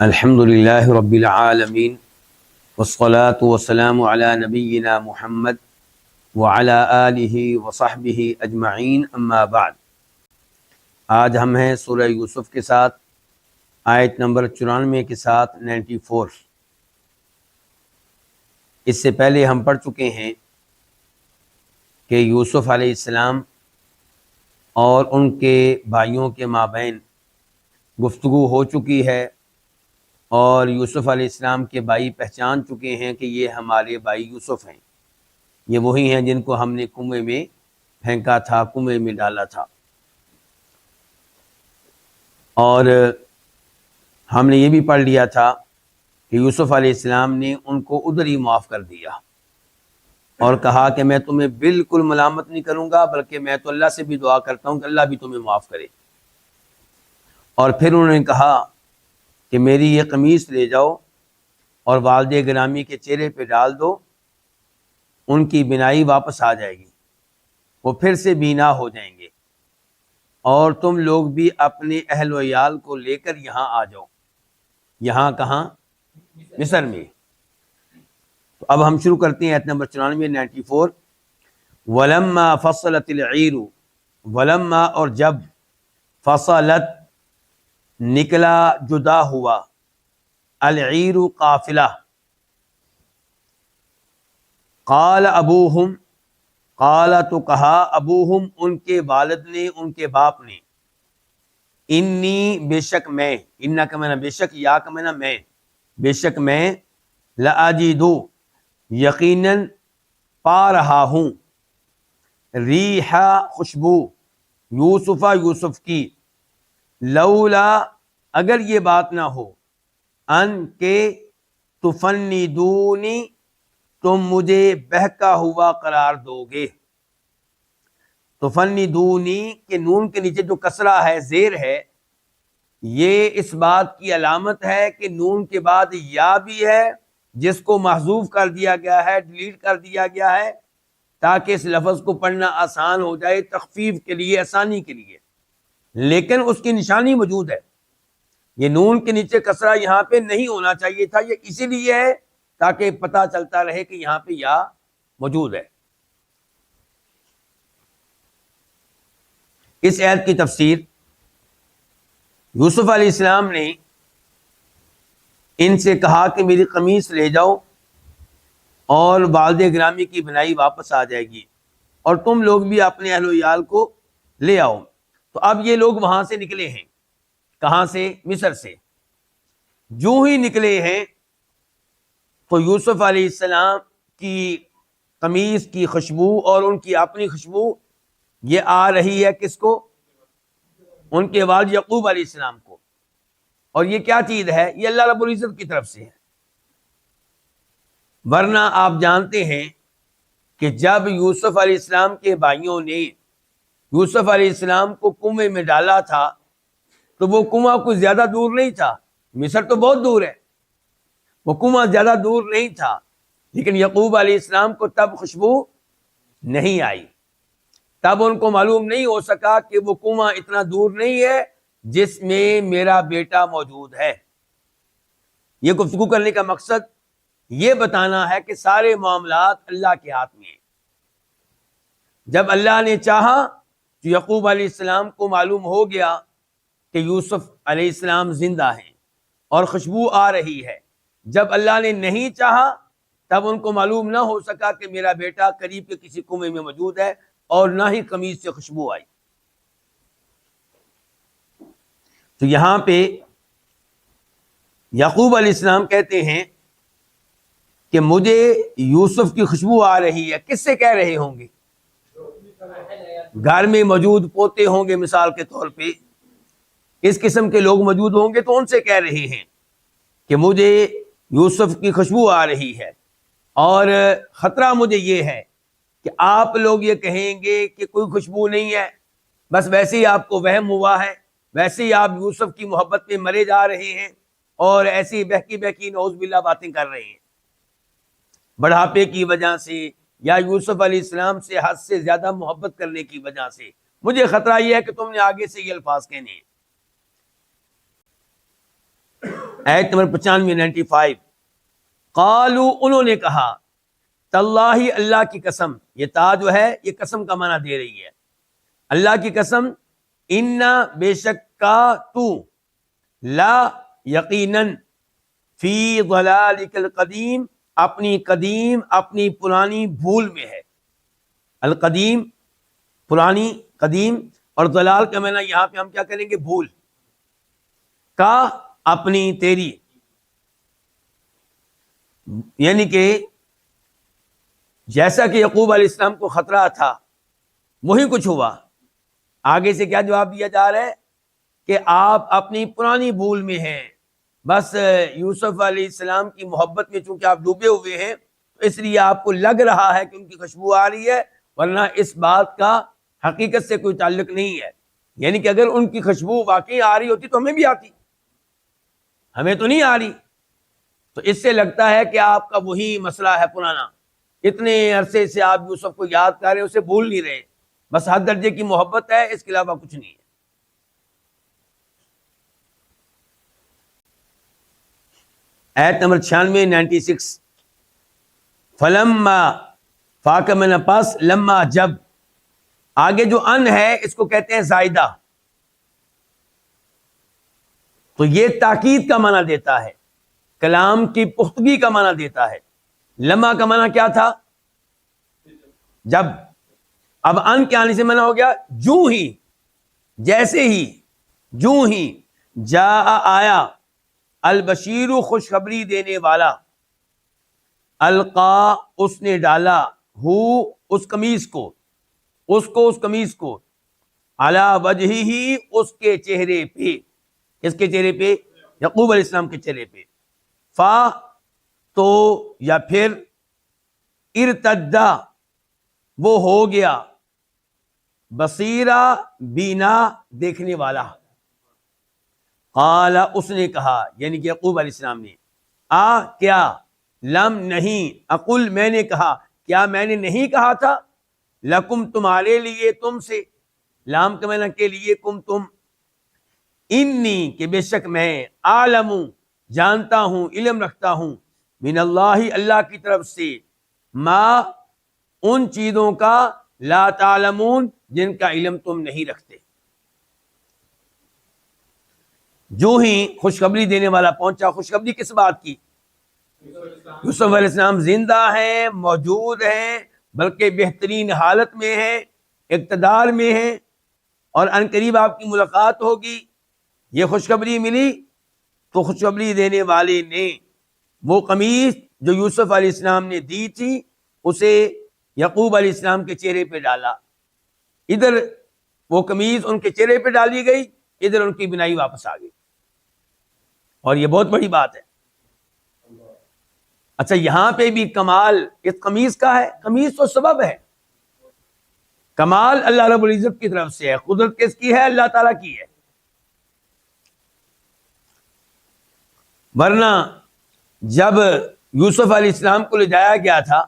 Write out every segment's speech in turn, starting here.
الحمد للہ رب العالمین والصلاة والسلام علی نبینا محمد وعلی آلہ وصحبہ اجمعین اما بعد۔ آج ہم ہیں سورہ یوسف کے ساتھ آیت نمبر 94 کے ساتھ 94۔ اس سے پہلے ہم پڑھ چکے ہیں کہ یوسف علیہ السلام اور ان کے بھائیوں کے مابین گفتگو ہو چکی ہے، اور یوسف علیہ السلام کے بھائی پہچان چکے ہیں کہ یہ ہمارے بھائی یوسف ہیں، یہ وہی ہیں جن کو ہم نے کنویں میں پھینکا تھا، کنویں میں ڈالا تھا۔ اور ہم نے یہ بھی پڑھ لیا تھا کہ یوسف علیہ السلام نے ان کو ادھر ہی معاف کر دیا اور کہا کہ میں تمہیں بالکل ملامت نہیں کروں گا، بلکہ میں تو اللہ سے بھی دعا کرتا ہوں کہ اللہ بھی تمہیں معاف کرے۔ اور پھر انہوں نے کہا کہ میری یہ قمیص لے جاؤ اور والد گرامی کے چہرے پہ ڈال دو، ان کی بینائی واپس آ جائے گی، وہ پھر سے بینا ہو جائیں گے، اور تم لوگ بھی اپنے اہل و عیال کو لے کر یہاں آ جاؤ۔ یہاں کہاں؟ مصر میں۔ تو اب ہم شروع کرتے ہیں آیت نمبر 94 وَلَمَّا فَصَلَتِ الْعِيرُ، ولما اور جب، فصلت نکلا جدا ہوا، العیر قافلہ، قال ابوہم، قال تو کہا، ابوہم ان کے والد نے، ان کے باپ نے، انی بے شک میں، انا کا معنی بے شک، یا کا معنی میں، بے شک میں، لاجدو یقیناً پا رہا ہوں، ریحا خوشبو، یوسف یوسف کی، لولا اگر یہ بات نہ ہو، ان کے تفندونی تم مجھے بہکا ہوا قرار دو گے۔ تفندونی کے نون کے نیچے جو کسرہ ہے، زیر ہے، یہ اس بات کی علامت ہے کہ نون کے بعد یا بھی ہے جس کو محذوف کر دیا گیا ہے، ڈیلیٹ کر دیا گیا ہے، تاکہ اس لفظ کو پڑھنا آسان ہو جائے، تخفیف کے لیے، آسانی کے لیے، لیکن اس کی نشانی موجود ہے۔ یہ نون کے نیچے کسرہ یہاں پہ نہیں ہونا چاہیے تھا، یہ اسی لیے ہے تاکہ پتہ چلتا رہے کہ یہاں پہ یا موجود ہے۔ اس آیت کی تفسیر، یوسف علیہ السلام نے ان سے کہا کہ میری قمیص لے جاؤ اور والد گرامی کی بنائی واپس آ جائے گی، اور تم لوگ بھی اپنے اہل و عیال کو لے آؤ۔ تو اب یہ لوگ وہاں سے نکلے ہیں، کہاں سے؟ مصر سے۔ جو ہی نکلے ہیں تو یوسف علیہ السلام کی قمیص کی خوشبو اور ان کی اپنی خوشبو یہ آ رہی ہے کس کو؟ ان کے والد یعقوب علیہ السلام کو۔ اور یہ کیا چیز ہے؟ یہ اللہ رب العزت کی طرف سے ہے۔ ورنہ آپ جانتے ہیں کہ جب یوسف علیہ السلام کے بھائیوں نے یوسف علیہ السلام کو کنویں میں ڈالا تھا تو وہ کنواں کوئی زیادہ دور نہیں تھا، مصر تو بہت دور ہے، وہ کنواں زیادہ دور نہیں تھا، لیکن یعقوب علیہ السلام کو تب خوشبو نہیں آئی، تب ان کو معلوم نہیں ہو سکا کہ وہ کنواں اتنا دور نہیں ہے جس میں میرا بیٹا موجود ہے۔ یہ گفتگو کرنے کا مقصد یہ بتانا ہے کہ سارے معاملات اللہ کے ہاتھ میں ہیں۔ جب اللہ نے چاہا تو یعقوب علیہ السلام کو معلوم ہو گیا کہ یوسف علیہ السلام زندہ ہیں اور خوشبو آ رہی ہے۔ جب اللہ نے نہیں چاہا تب ان کو معلوم نہ ہو سکا کہ میرا بیٹا قریب کے کسی کنویں میں موجود ہے، اور نہ ہی قمیص سے خوشبو آئی۔ تو یہاں پہ یعقوب علیہ السلام کہتے ہیں کہ مجھے یوسف کی خوشبو آ رہی ہے۔ کس سے کہہ رہے ہوں گے؟ گھر میں موجود پوتے ہوں گے، مثال کے طور پہ اس قسم کے لوگ موجود ہوں گے تو ان سے کہہ رہے ہیں کہ مجھے یوسف کی خوشبو آ رہی ہے، اور خطرہ مجھے یہ ہے کہ آپ لوگ یہ کہیں گے کہ کوئی خوشبو نہیں ہے، بس ویسے ہی آپ کو وہم ہوا ہے، ویسے ہی آپ یوسف کی محبت میں مرے جا رہے ہیں، اور ایسی بہکی بہکی نعوذ باللہ باتیں کر رہے ہیں بڑھاپے کی وجہ سے، یا یوسف علیہ السلام سے حد سے زیادہ محبت کرنے کی وجہ سے۔ مجھے خطرہ یہ ہے کہ تم نے آگے سے یہ الفاظ کہنے ہیں۔ آیت نمبر 95 95. قالو انہوں نے کہا، تاللہ اللہ کی قسم، یہ تا جو ہے یہ قسم کا معنی دے رہی ہے، اللہ کی قسم، انا بے شک کا تو، لا یقیناً، فی ضلالک القدیم اپنی پرانی بھول میں ہے. القدیم پرانی، قدیم، اور ضلال کا معنی یہاں پہ ہم کیا کریں گے؟ بھول. کا اپنی تیری، یعنی کہ جیسا کہ یعقوب علیہ السلام کو خطرہ تھا وہی کچھ ہوا. آگے سے کیا جواب دیا جا رہا ہے کہ آپ اپنی پرانی بھول میں ہیں، بس یوسف علیہ السلام کی محبت میں چونکہ آپ ڈوبے ہوئے ہیں تو اس لیے آپ کو لگ رہا ہے کہ ان کی خوشبو آ رہی ہے، ورنہ اس بات کا حقیقت سے کوئی تعلق نہیں ہے. یعنی کہ اگر ان کی خوشبو واقعی آ رہی ہوتی تو ہمیں بھی آتی، ہمیں تو نہیں آ رہی. تو اس سے لگتا ہے کہ آپ کا وہی مسئلہ ہے پرانا، اتنے عرصے سے آپ یوسف کو یاد کر رہے ہیں، اسے بھول نہیں رہے، بس حد درجے کی محبت ہے، اس کے علاوہ کچھ نہیں ہے. آیت نمبر 96 96. فلما فاک من پس، لما جب، آگے جو ان ہے اس کو کہتے ہیں زائدہ، تو یہ تاکید کا معنی دیتا ہے، کلام کی پختگی کا معنی دیتا ہے. لما کا معنی کیا تھا؟ جب. اب ان کے آنے سے معنی ہو گیا جو ہی، جیسے ہی، جو ہی، جا آیا، البشیر خوشخبری دینے والا، القا اس نے ڈالا، ہو اس قمیص کو، اس قمیص کو، علی وجہہ اس کے چہرے پہ، اس کے چہرے پہ، یعقوب علیہ السلام کے چہرے پہ. فا تو یا پھر ارتدا وہ ہو گیا، بصیرہ بینا دیکھنے والا. قال اس نے کہا، یعنی کہ یعقوب علیہ السلام نے، کیا، لم نہیں، اقل میں نے کہا، کیا میں نے نہیں کہا تھا، لکم تمہارے لیے، تم سے، لام کے معنی کے لیے، کم تم، انی کہ بے شک میں، عالم جانتا ہوں، علم رکھتا ہوں، من اللہ اللہ کی طرف سے، ما ان چیزوں کا، لا تعلمون جن کا علم تم نہیں رکھتے. جو ہی خوشخبری دینے والا پہنچا، خوشخبری کس بات کی؟ یوسف علیہ السلام زندہ ہیں، موجود ہیں، بلکہ بہترین حالت میں ہیں، اقتدار میں ہیں، اور ان قریب آپ کی ملاقات ہوگی. یہ خوشخبری ملی تو خوشخبری دینے والے نے وہ قمیص جو یوسف علیہ السلام نے دی تھی اسے یعقوب علیہ السلام کے چہرے پہ ڈالا. ادھر وہ قمیص ان کے چہرے پہ ڈالی گئی، ادھر ان کی بینائی واپس آ گئی، اور یہ بہت بڑی بات ہے. اچھا، یہاں پہ بھی کمال اس قمیص کا ہے. قمیص تو سبب ہے، کمال اللہ رب العزت کی طرف سے ہے، قدرت کس کی ہے؟ اللہ تعالیٰ کی ہے. ورنہ جب یوسف علیہ السلام کو لے جایا گیا تھا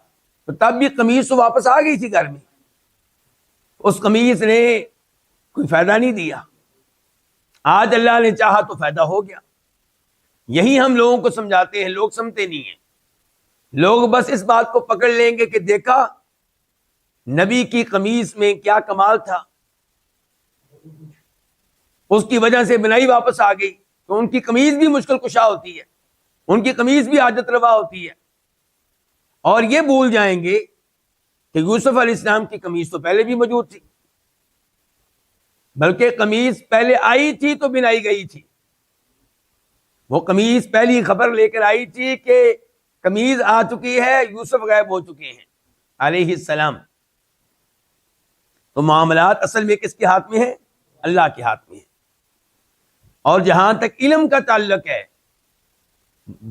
تو تب بھی قمیص تو واپس آ گئی تھی گھر میں، اس قمیص نے کوئی فائدہ نہیں دیا. آج اللہ نے چاہا تو فائدہ ہو گیا. یہی ہم لوگوں کو سمجھاتے ہیں، لوگ سمجھتے نہیں ہیں. لوگ بس اس بات کو پکڑ لیں گے کہ دیکھا نبی کی قمیص میں کیا کمال تھا، اس کی وجہ سے بنائی واپس آ گئی. تو ان کی قمیص بھی مشکل کشا ہوتی ہے، ان کی قمیص بھی حاجت روا ہوتی ہے. اور یہ بھول جائیں گے کہ یوسف علیہ السلام کی قمیص تو پہلے بھی موجود تھی، بلکہ قمیص پہلے آئی تھی تو بنائی گئی تھی. وہ قمیص پہلی خبر لے کر آئی تھی کہ قمیص آ چکی ہے، یوسف غائب ہو چکے ہیں علیہ السلام. تو معاملات اصل میں کس کے ہاتھ میں ہے؟ اللہ کے ہاتھ میں ہے. اور جہاں تک علم کا تعلق ہے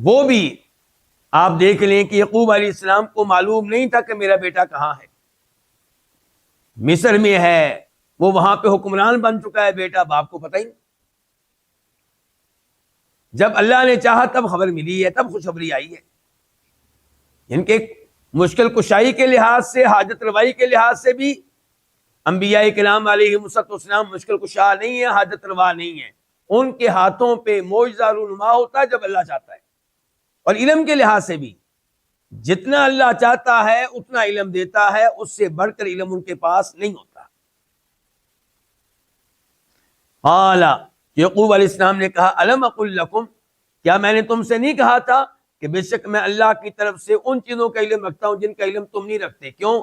وہ بھی آپ دیکھ لیں کہ یعقوب علیہ السلام کو معلوم نہیں تھا کہ میرا بیٹا کہاں ہے. مصر میں ہے، وہ وہاں پہ حکمران بن چکا ہے، بیٹا باپ کو پتہ ہی نہیں. جب اللہ نے چاہا تب خبر ملی ہے، تب خوشخبری آئی ہے. ان کے مشکل کشائی کے لحاظ سے، حاجت روائی کے لحاظ سے بھی انبیاء کرام علیہ السلام مشکل کشا نہیں ہے، حاجت روا نہیں ہے. ان کے ہاتھوں پہ معجزہ رونما ہوتا ہے جب اللہ چاہتا ہے. اور علم کے لحاظ سے بھی جتنا اللہ چاہتا ہے اتنا علم دیتا ہے، اس سے بڑھ کر علم ان کے پاس نہیں ہوتا. قال یعقوب علیہ السلام نے کہا الم اقل لکم، کیا میں نے تم سے نہیں کہا تھا کہ بے شک میں اللہ کی طرف سے ان چیزوں کا علم رکھتا ہوں جن کا علم تم نہیں رکھتے. کیوں؟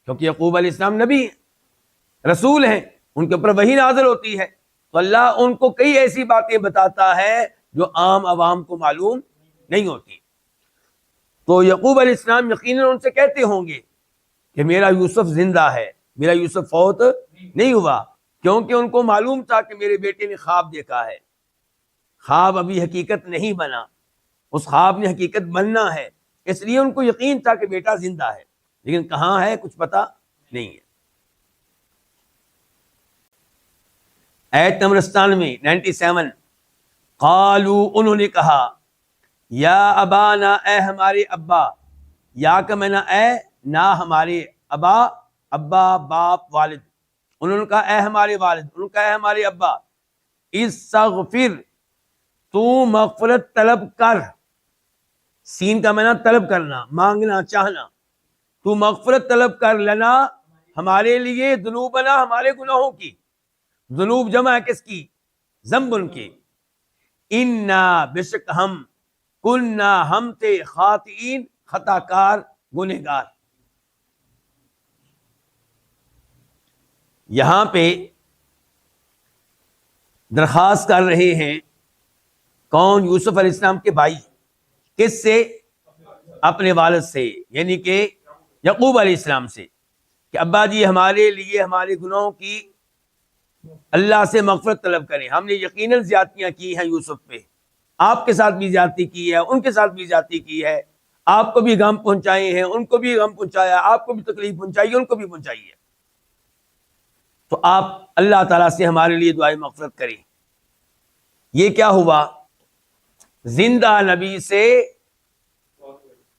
کیونکہ یعقوب علیہ السلام نبی ہیں، رسول ہیں، ان کے اوپر وحی نازل ہوتی ہے، تو اللہ ان کو کئی ایسی باتیں بتاتا ہے جو عام عوام کو معلوم نہیں ہوتی. تو یعقوب علیہ السلام یقیناً ان سے کہتے ہوں گے کہ میرا یوسف زندہ ہے، میرا یوسف فوت نہیں ہوا، کیونکہ ان کو معلوم تھا کہ میرے بیٹے نے خواب دیکھا ہے. خواب ابھی حقیقت نہیں بنا، اس خواب نے حقیقت بننا ہے، اس لیے ان کو یقین تھا کہ بیٹا زندہ ہے، لیکن کہاں ہے کچھ پتہ نہیں ہے. آیت نمبر 97 قالو، انہوں نے کہا یا ابانا، اے ہمارے ابا، یا کا معنی اے، نہ ہمارے ابا، ابا باپ والد، انہوں نے کہا اے ہمارے والد، انہوں نے کہا اے ہمارے ابا، استغفر، تو مغفرت طلب کر، سین کا معنی طلب کرنا، مانگنا، چاہنا، تو مغفرت طلب کر، لنا ہمارے لیے، ذنوبنا ہمارے گناہوں کی، ذنوب جمع ہے کس کی؟ ذنب ان کی، انا بے شک ہم، کننا ہم تھے، خاطئین خطا کار، گنہگار. یہاں پہ درخواست کر رہے ہیں کون؟ یوسف علیہ السلام کے بھائی. کس سے؟ اپنے والد سے، یعنی کہ یعقوب علیہ السلام سے، کہ ابا جی ہمارے لیے ہمارے گناہوں کی اللہ سے مغفرت طلب کریں، ہم نے یقیناً زیادتیاں کی ہیں یوسف پہ، آپ کے ساتھ بھی زیادتی کی ہے، ان کے ساتھ بھی زیادتی کی ہے، آپ کو بھی غم پہنچائے ہیں، ان کو بھی غم پہنچایا، آپ کو بھی تکلیف پہنچائی، ان کو بھی پہنچائی ہے، تو آپ اللہ تعالیٰ سے ہمارے لیے دعائیں مغفرت کریں. یہ کیا ہوا؟ زندہ نبی سے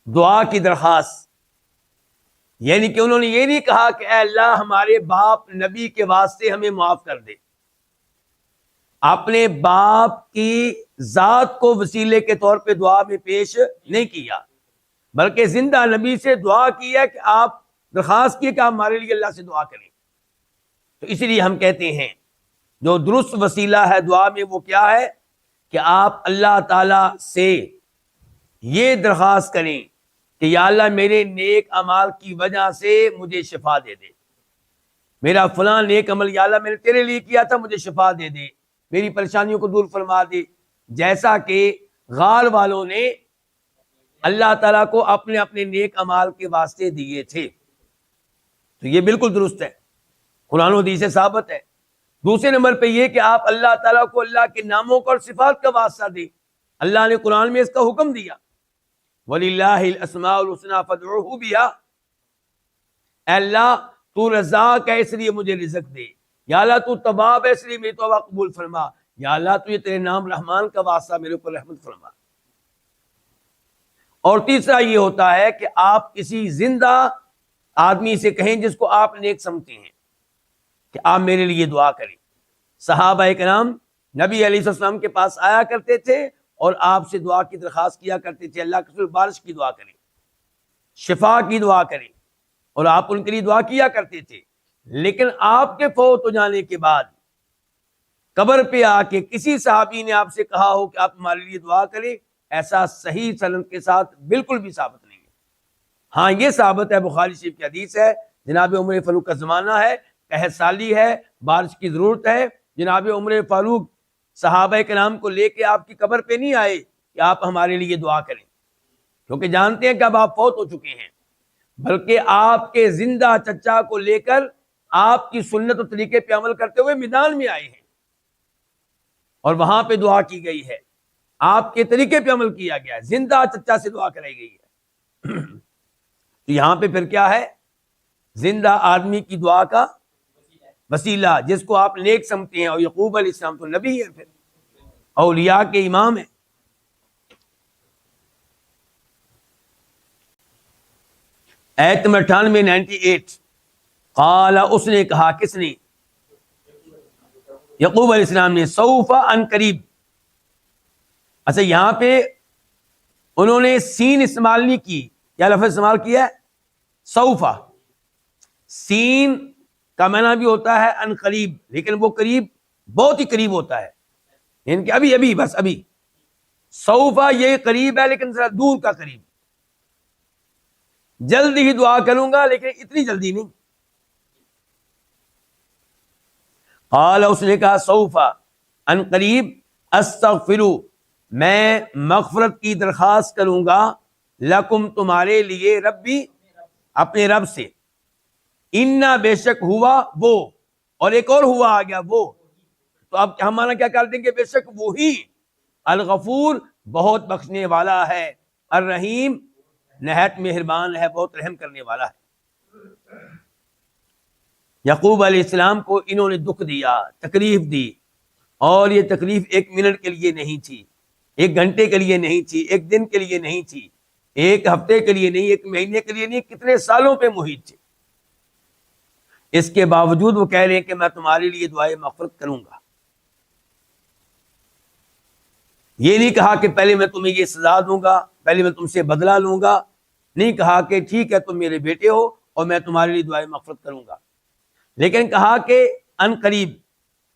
دعا کی درخواست، یعنی کہ انہوں نے یہ نہیں کہا کہ اے اللہ ہمارے باپ نبی کے واسطے ہمیں معاف کر دے، اپنے باپ کی ذات کو وسیلے کے طور پہ دعا میں پیش نہیں کیا، بلکہ زندہ نبی سے دعا کی ہے کہ آپ درخواست کی کہ آپ ہمارے لیے اللہ سے دعا کریں. تو اس لیے ہم کہتے ہیں جو درست وسیلہ ہے دعا میں وہ کیا ہے کہ آپ اللہ تعالی سے یہ درخواست کریں کہ یا اللہ میرے نیک اعمال کی وجہ سے مجھے شفا دے دے، میرا فلاں نیک عمل یا اللہ میں نے تیرے لیے کیا تھا، مجھے شفا دے دے، میری پریشانیوں کو دور فرما دے، جیسا کہ غار والوں نے اللہ تعالیٰ کو اپنے اپنے نیک اعمال کے واسطے دیے تھے. تو یہ بالکل درست ہے، قرآن و حدیث سے ثابت ہے. دوسرے نمبر پہ یہ کہ آپ اللہ تعالیٰ کو اللہ کے ناموں کا اور صفات کا واسطہ دیں. اللہ نے قرآن میں اس کا حکم دیا، وَلِلَّهِ الْأَسْمَاءُ الْحُسْنَىٰ فَادْعُوهُ بِهَا، اے اللہ تو رزاق ہے اس لیے مجھے رزق دے، یا اللہ تو تواب ہے اس لیے میری توبہ قبول فرما، یا اللہ تو یہ تیرے نام رحمان کا واسطہ میرے اوپر رحمت فرما. اور تیسرا یہ ہوتا ہے کہ آپ کسی زندہ آدمی سے کہیں جس کو آپ نیک سمجھتے ہیں کہ آپ میرے لیے دعا کریں. صحابہ کرام نبی علیہ السلام کے پاس آیا کرتے تھے اور آپ سے دعا کی درخواست کیا کرتے تھے، اللہ کے رسول بارش کی دعا کریں، شفا کی دعا کریں، اور آپ ان کے لیے دعا کیا کرتے تھے. لیکن آپ کے فوت ہو جانے کے بعد قبر پہ آ کے کسی صحابی نے آپ سے کہا ہو کہ آپ ہمارے لیے دعا کریں، ایسا صحیح سند کے ساتھ بالکل بھی ثابت نہیں ہے. ہاں یہ ثابت ہے، بخاری شریف کی حدیث ہے، جناب عمر فاروق کا زمانہ ہے، قحط سالی ہے، بارش کی ضرورت ہے، جناب عمر فاروق صحابہ کرام کو لے کے آپ کی قبر پہ نہیں آئے کہ آپ ہمارے لیے دعا کریں، کیونکہ جانتے ہیں کہ اب آپ فوت ہو چکے ہیں، بلکہ آپ کے زندہ چچا کو لے کر آپ کی سنت و طریقے پہ عمل کرتے ہوئے میدان میں آئے ہیں اور وہاں پہ دعا کی گئی ہے، آپ کے طریقے پہ عمل کیا گیا ہے، زندہ چچا سے دعا کرائی گئی ہے. تو یہاں پہ پھر کیا ہے؟ زندہ آدمی کی دعا کا وسیلہ جس کو آپ نیک سمجھتے ہیں، اور یعقوب علیہ السلام تو نبی ہے، پھر اولیاء کے امام ہیں. آیت نمبر 98 قال، اس نے کہا، کس نے؟ یعقوب علیہ السلام نے سوف ان قریب. اچھا یہاں پہ انہوں نے سین استعمال نہیں کی. کیا لفظ استعمال کیا ہے؟ سوفا. سین کا معنی بھی ہوتا ہے ان قریب، لیکن وہ قریب بہت ہی قریب ہوتا ہے، یعنی کہ ابھی ابھی، بس ابھی. سوفا یہ قریب ہے لیکن ذرا دور کا قریب. جلد ہی دعا کروں گا لیکن اتنی جلدی نہیں. قال اس نے کہا سوفا ان قریب استغفرو میں مغفرت کی درخواست کروں گا لکم تمہارے لیے ربی اپنے رب سے. انا بے شک ہوا وہ، اور ایک اور ہوا آ گیا وہ، تو اب ہم مانا کیا کر دیں گے؟ بے شک وہی الغفور بہت بخشنے والا ہے، الرحیم نہایت مہربان ہے، بہت رحم کرنے والا ہے. یعقوب علیہ السلام کو انہوں نے دکھ دیا، تکلیف دی، اور یہ تکلیف 1 منٹ کے لیے نہیں تھی، 1 گھنٹے کے لیے نہیں تھی، 1 دن کے لیے نہیں تھی، 1 ہفتے کے لیے نہیں، 1 مہینے کے لیے نہیں، کتنے سالوں پہ محیط تھے. اس کے باوجود وہ کہہ رہے ہیں کہ میں تمہارے لیے دعائے مغفرت کروں گا. یہ نہیں کہا کہ پہلے میں تمہیں یہ سزا دوں گا، پہلے میں تم سے بدلہ لوں گا. نہیں کہا کہ ٹھیک ہے تم میرے بیٹے ہو اور میں تمہارے لیے دعائے مغفرت کروں گا، لیکن کہا کہ ان قریب،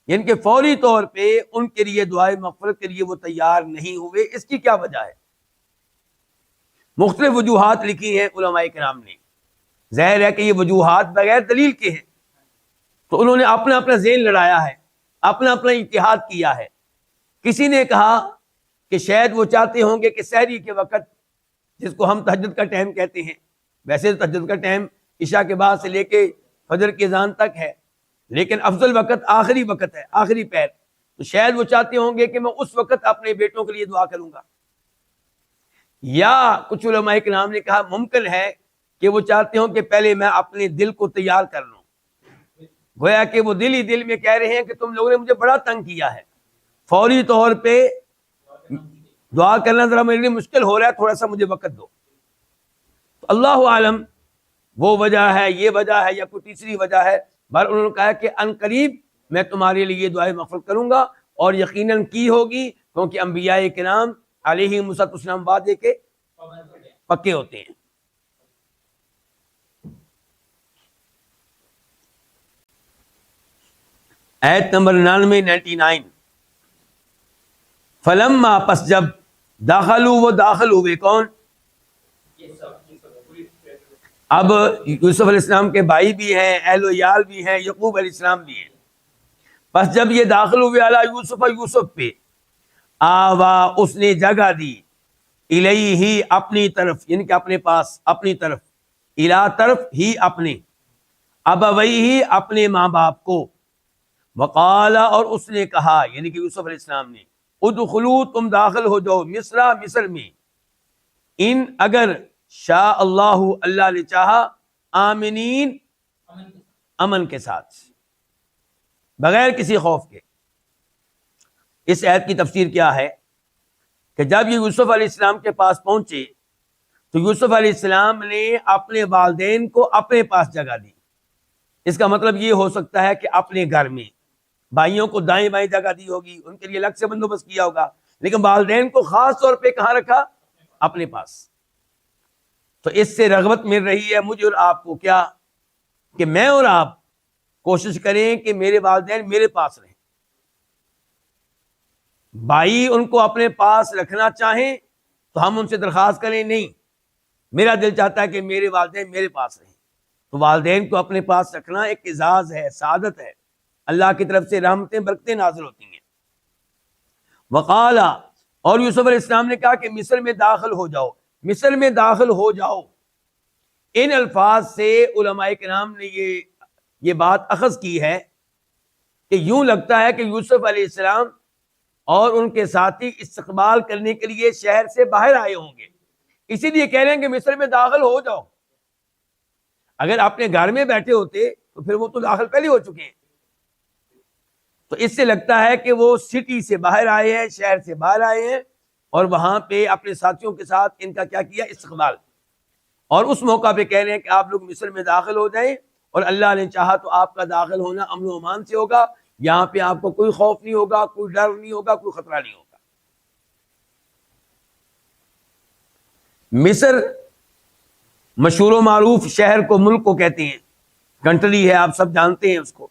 یعنی کہ فوری طور پہ ان کے لیے دعائے مغفرت کے لیے وہ تیار نہیں ہوئے. اس کی کیا وجہ ہے؟ مختلف وجوہات لکھی ہیں علماء کرام نے. ظاہر ہے کہ یہ وجوہات بغیر دلیل کے ہیں، تو انہوں نے اپنا اپنا ذہن لڑایا ہے، اپنا اپنا اجتہاد کیا ہے. کسی نے کہا کہ شاید وہ چاہتے ہوں گے کہ سحری کے وقت، جس کو ہم تہجد کا ٹائم کہتے ہیں، ویسے تہجد کا ٹائم عشاء کے بعد سے لے کے فجر کی اذان تک ہے، لیکن افضل وقت آخری وقت ہے، آخری پہر، تو شاید وہ چاہتے ہوں گے کہ میں اس وقت اپنے بیٹوں کے لیے دعا کروں گا. یا کچھ علماء کرام نے کہا ممکن ہے کہ وہ چاہتے ہوں کہ پہلے میں اپنے دل کو تیار کر لوں. گویا کہ وہ دل ہی دل میں کہہ رہے ہیں کہ تم لوگوں نے مجھے بڑا تنگ کیا ہے، فوری طور پہ دعا کرنا ذرا میرے لیے مشکل ہو رہا ہے، تھوڑا سا مجھے وقت دو. تو اللہ عالم وہ وجہ ہے، یہ وجہ ہے، یا کوئی تیسری وجہ ہے. بہر انہوں نے کہا کہ ان قریب میں تمہارے لیے دعائے مغفرت کروں گا، اور یقیناً کی ہوگی، کیونکہ انبیاء کرام علیہم السلام وعدے کے پکے ہوتے ہیں. آیت نمبر 99 فلما پس جب داخلوا وہ داخل ہوئے، کون؟ اب یوسف علیہ السلام کے بھائی بھی ہیں، اہل و عیال بھی ہیں، یعقوب علیہ السلام بھی ہیں. پس جب یہ داخل ہوئے علی یوسف، یوسف پہ، آوا اس نے جگہ دی، الیہ اپنی طرف، یعنی کہ اپنے پاس، اپنی طرف، الا طرف ہی اپنے، ابویہ اپنے ماں باپ کو، وقال اور اس نے کہا، یعنی کہ یوسف علیہ السلام نے، ادخلوا تم داخل ہو جاؤ مصر، مصر میں، ان اگر شاء اللہ اللہ نے چاہا، آمنین امن کے ساتھ، بغیر کسی خوف کے. اس آیت کی تفسیر کیا ہے کہ جب یہ یوسف علیہ السلام کے پاس پہنچے تو یوسف علیہ السلام نے اپنے والدین کو اپنے پاس جگہ دی. اس کا مطلب یہ ہو سکتا ہے کہ اپنے گھر میں، بھائیوں کو دائیں بائیں جگہ دی ہوگی، ان کے لیے الگ سے بندوبست کیا ہوگا، لیکن والدین کو خاص طور پہ کہاں رکھا؟ اپنے پاس. تو اس سے رغبت مل رہی ہے مجھے اور آپ کو، کیا کہ میں اور آپ کوشش کریں کہ میرے والدین میرے پاس رہیں. بھائی ان کو اپنے پاس رکھنا چاہیں تو ہم ان سے درخواست کریں، نہیں، میرا دل چاہتا ہے کہ میرے والدین میرے پاس رہیں. تو والدین کو اپنے پاس رکھنا ایک اعزاز ہے، سعادت ہے، اللہ کی طرف سے رحمتیں برکتیں نازل ہوتی ہیں. وقالا اور یوسف علیہ السلام نے کہا کہ مصر میں داخل ہو جاؤ، مصر میں داخل ہو جاؤ. ان الفاظ سے علماء کرام نے یہ بات اخذ کی ہے کہ یوں لگتا ہے کہ یوسف علیہ السلام اور ان کے ساتھی استقبال کرنے کے لیے شہر سے باہر آئے ہوں گے، اسی لیے کہہ رہے ہیں کہ مصر میں داخل ہو جاؤ. اگر اپنے گھر میں بیٹھے ہوتے تو پھر وہ تو داخل پہلے ہو چکے ہیں. تو اس سے لگتا ہے کہ وہ سٹی سے باہر آئے ہیں، شہر سے باہر آئے ہیں، اور وہاں پہ اپنے ساتھیوں کے ساتھ ان کا کیا کیا؟ استقبال. اور اس موقع پہ کہہ رہے ہیں کہ آپ لوگ مصر میں داخل ہو جائیں، اور اللہ نے چاہا تو آپ کا داخل ہونا امن و امان سے ہوگا، یہاں پہ آپ کو کوئی خوف نہیں ہوگا، کوئی ڈر نہیں ہوگا، کوئی خطرہ نہیں ہوگا۔ مصر مشہور و معروف شہر کو، ملک کو کہتے ہیں، کنٹری ہے، آپ سب جانتے ہیں اس کو۔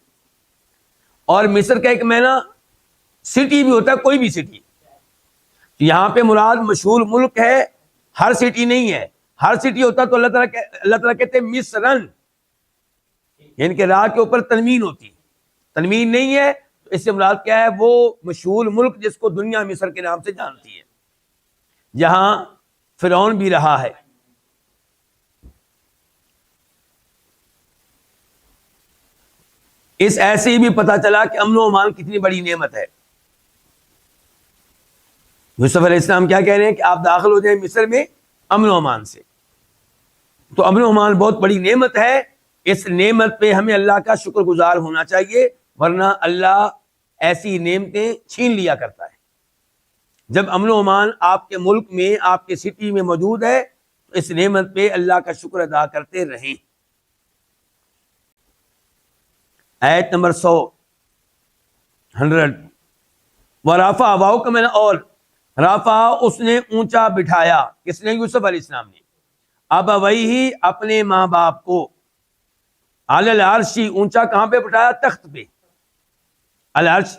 اور مصر کا ایک معنی سٹی بھی ہوتا ہے، کوئی بھی سٹی۔ یہاں پہ مراد مشہور ملک ہے، ہر سٹی نہیں ہے۔ ہر سٹی ہوتا تو اللہ تعالیٰ کہتے ہیں مصرن، یعنی کہ راہ کے اوپر تنوین ہوتی، تنوین نہیں ہے تو اس سے مراد کیا ہے؟ وہ مشہور ملک جس کو دنیا مصر کے نام سے جانتی ہے، جہاں فرعون بھی رہا ہے۔ اس ایسے ہی بھی پتا چلا کہ امن و امان کتنی بڑی نعمت ہے۔ یوسف علیہ السلام کیا کہہ رہے ہیں کہ آپ داخل ہو جائیں مصر میں امن و امان سے۔ تو امن و امان بہت بڑی نعمت ہے، اس نعمت پہ ہمیں اللہ کا شکر گزار ہونا چاہیے، ورنہ اللہ ایسی نعمتیں چھین لیا کرتا ہے۔ جب امن و امان آپ کے ملک میں، آپ کے سٹی میں موجود ہے تو اس نعمت پہ اللہ کا شکر ادا کرتے رہیں۔ آیت نمبر 100 وَرَفَعَ واو کا میں نے، اور رفع اس نے اونچا بٹھایا، کس نے؟ یوسف علیہ السلام نے، ابویہ اپنے ماں باپ کو، علی العرش اونچا کہاں پہ بٹھایا؟ تخت پہ۔ العرش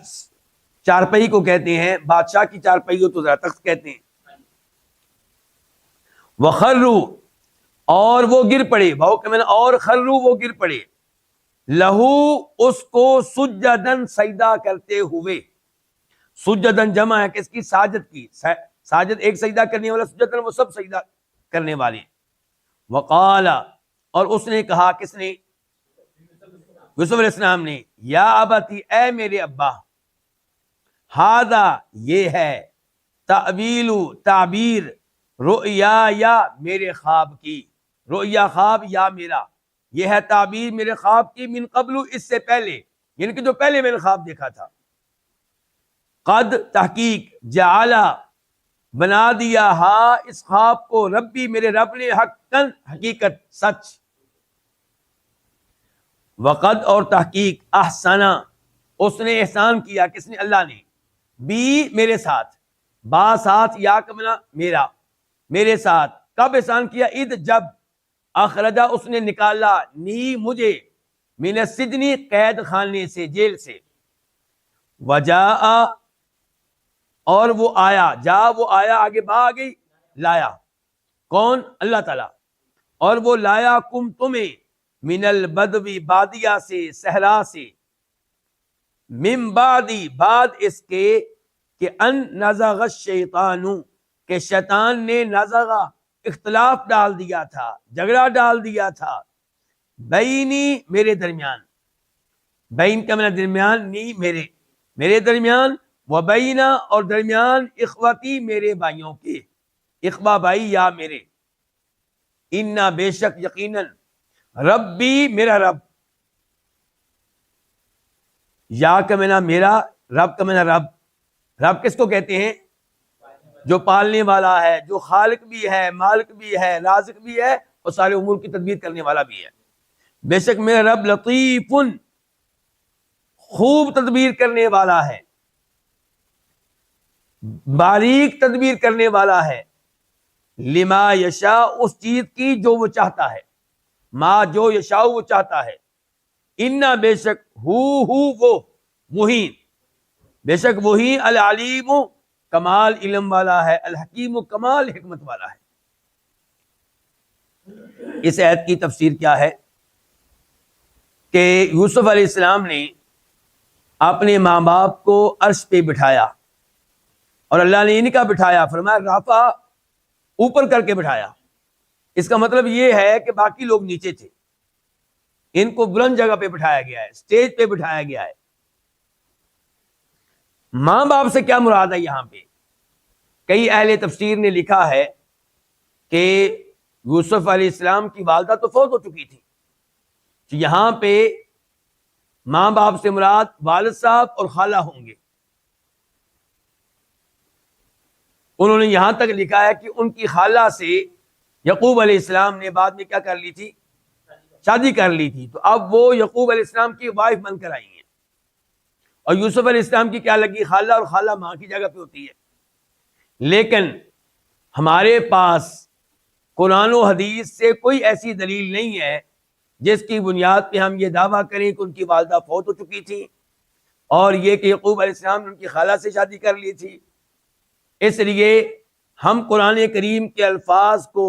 چارپائی کو کہتے ہیں، بادشاہ کی چارپائی ہو تو ذرا تخت کہتے ہیں۔ وخروا اور وہ گر پڑے، واو کہ میں نے، اور خروا وہ گر پڑے، لہو اس کو سجدن سجدہ کرتے ہوئے۔ سجدن جمع ہے کس کی؟ ساجد کی۔ ساجد ایک سجدہ کرنے والا، سجدن وہ سب سجدہ کرنے والے۔ وقال اور اس نے کہا، کس نے؟ یوسف علیہ السلام نے، یا ابتی اے میرے ابا، ہذا یہ ہے، تعویل تعبیر، رؤیا یا میرے خواب کی، رؤیا خواب یا میرا، یہ ہے تعبیر میرے خواب کی، من قبل اس سے پہلے، یعنی کہ جو پہلے میں نے خواب دیکھا تھا، قد تحقیق، جعلا بنا دیا، ہاں اس خواب کو، ربی میرے رب نے، حقاً حقیقت، سچ، وقد اور تحقیق، احسنا اس نے احسان کیا، کس نے؟ اللہ نے، بی میرے ساتھ، با ساتھ، یا کمنا میرا، میرے ساتھ، کب احسان کیا؟ اذ جب، اخرجہ اس نے نکالا، نی مجھے، من السجن قید خانے سے، جیل سے، وجاء اور وہ آیا، جا وہ آیا، آگے با آ گئی، لایا، کون؟ اللہ تعالیٰ، اور وہ لایا کم تمہیں، من البدوی بادیا سے، صحرا سے، من بعدی بعد اس کے، کہ ان نزغ الشیطان کہ شیطان نے، نزغ اختلاف ڈال دیا تھا، جھگڑا ڈال دیا تھا، بینی میرے درمیان، بین کا میرا درمیان، نی میرے، میرے درمیان، و بینا اور درمیان، اخوتی میرے بھائیوں کے، اخوا بھائی یا میرے، انا بے شک یقیناً، ربی میرا رب، یا کا مینا میرا، رب کا مینا رب، رب کس کو کہتے ہیں؟ جو پالنے والا ہے، جو خالق بھی ہے، مالک بھی ہے، رازق بھی ہے، اور سارے امور کی تدبیر کرنے والا بھی ہے۔ بے شک میرا رب لطیف خوب تدبیر کرنے والا ہے، باریک تدبیر کرنے والا ہے، لما یشاء اس چیز کی جو وہ چاہتا ہے، ما جو یشاء وہ چاہتا ہے، انا بے شک وہ وہی، بے شک وہی، العلیم کمال علم والا ہے، الحکیم کمال حکمت والا ہے۔ اس آیت کی تفسیر کیا ہے کہ یوسف علیہ السلام نے اپنے ماں باپ کو عرش پہ بٹھایا، اور اللہ نے ان کا بٹھایا، فرمایا رافع اوپر کر کے بٹھایا۔ اس کا مطلب یہ ہے کہ باقی لوگ نیچے تھے، ان کو بلند جگہ پہ بٹھایا گیا ہے، سٹیج پہ بٹھایا گیا ہے۔ ماں باپ سے کیا مراد ہے یہاں پہ؟ کئی اہل تفسیر نے لکھا ہے کہ یوسف علیہ السلام کی والدہ تو فوت ہو چکی تھی، یہاں پہ ماں باپ سے مراد والد صاحب اور خالہ ہوں گے۔ انہوں نے یہاں تک لکھا ہے کہ ان کی خالہ سے یعقوب علیہ السلام نے بعد میں کیا کر لی تھی؟ شادی کر لی تھی، تو اب وہ یعقوب علیہ السلام کی وائف بن کر آئی ہیں، اور یوسف علیہ السلام کی کیا لگی؟ خالہ، اور خالہ ماں کی جگہ پہ ہوتی ہے. لیکن ہمارے پاس قرآن و حدیث سے کوئی ایسی دلیل نہیں ہے جس کی بنیاد پہ ہم یہ دعویٰ کریں کہ ان کی والدہ فوت ہو چکی تھی اور یہ کہ یعقوب علیہ السلام نے ان کی خالہ سے شادی کر لی تھی. اس لیے ہم قرآن کریم کے الفاظ کو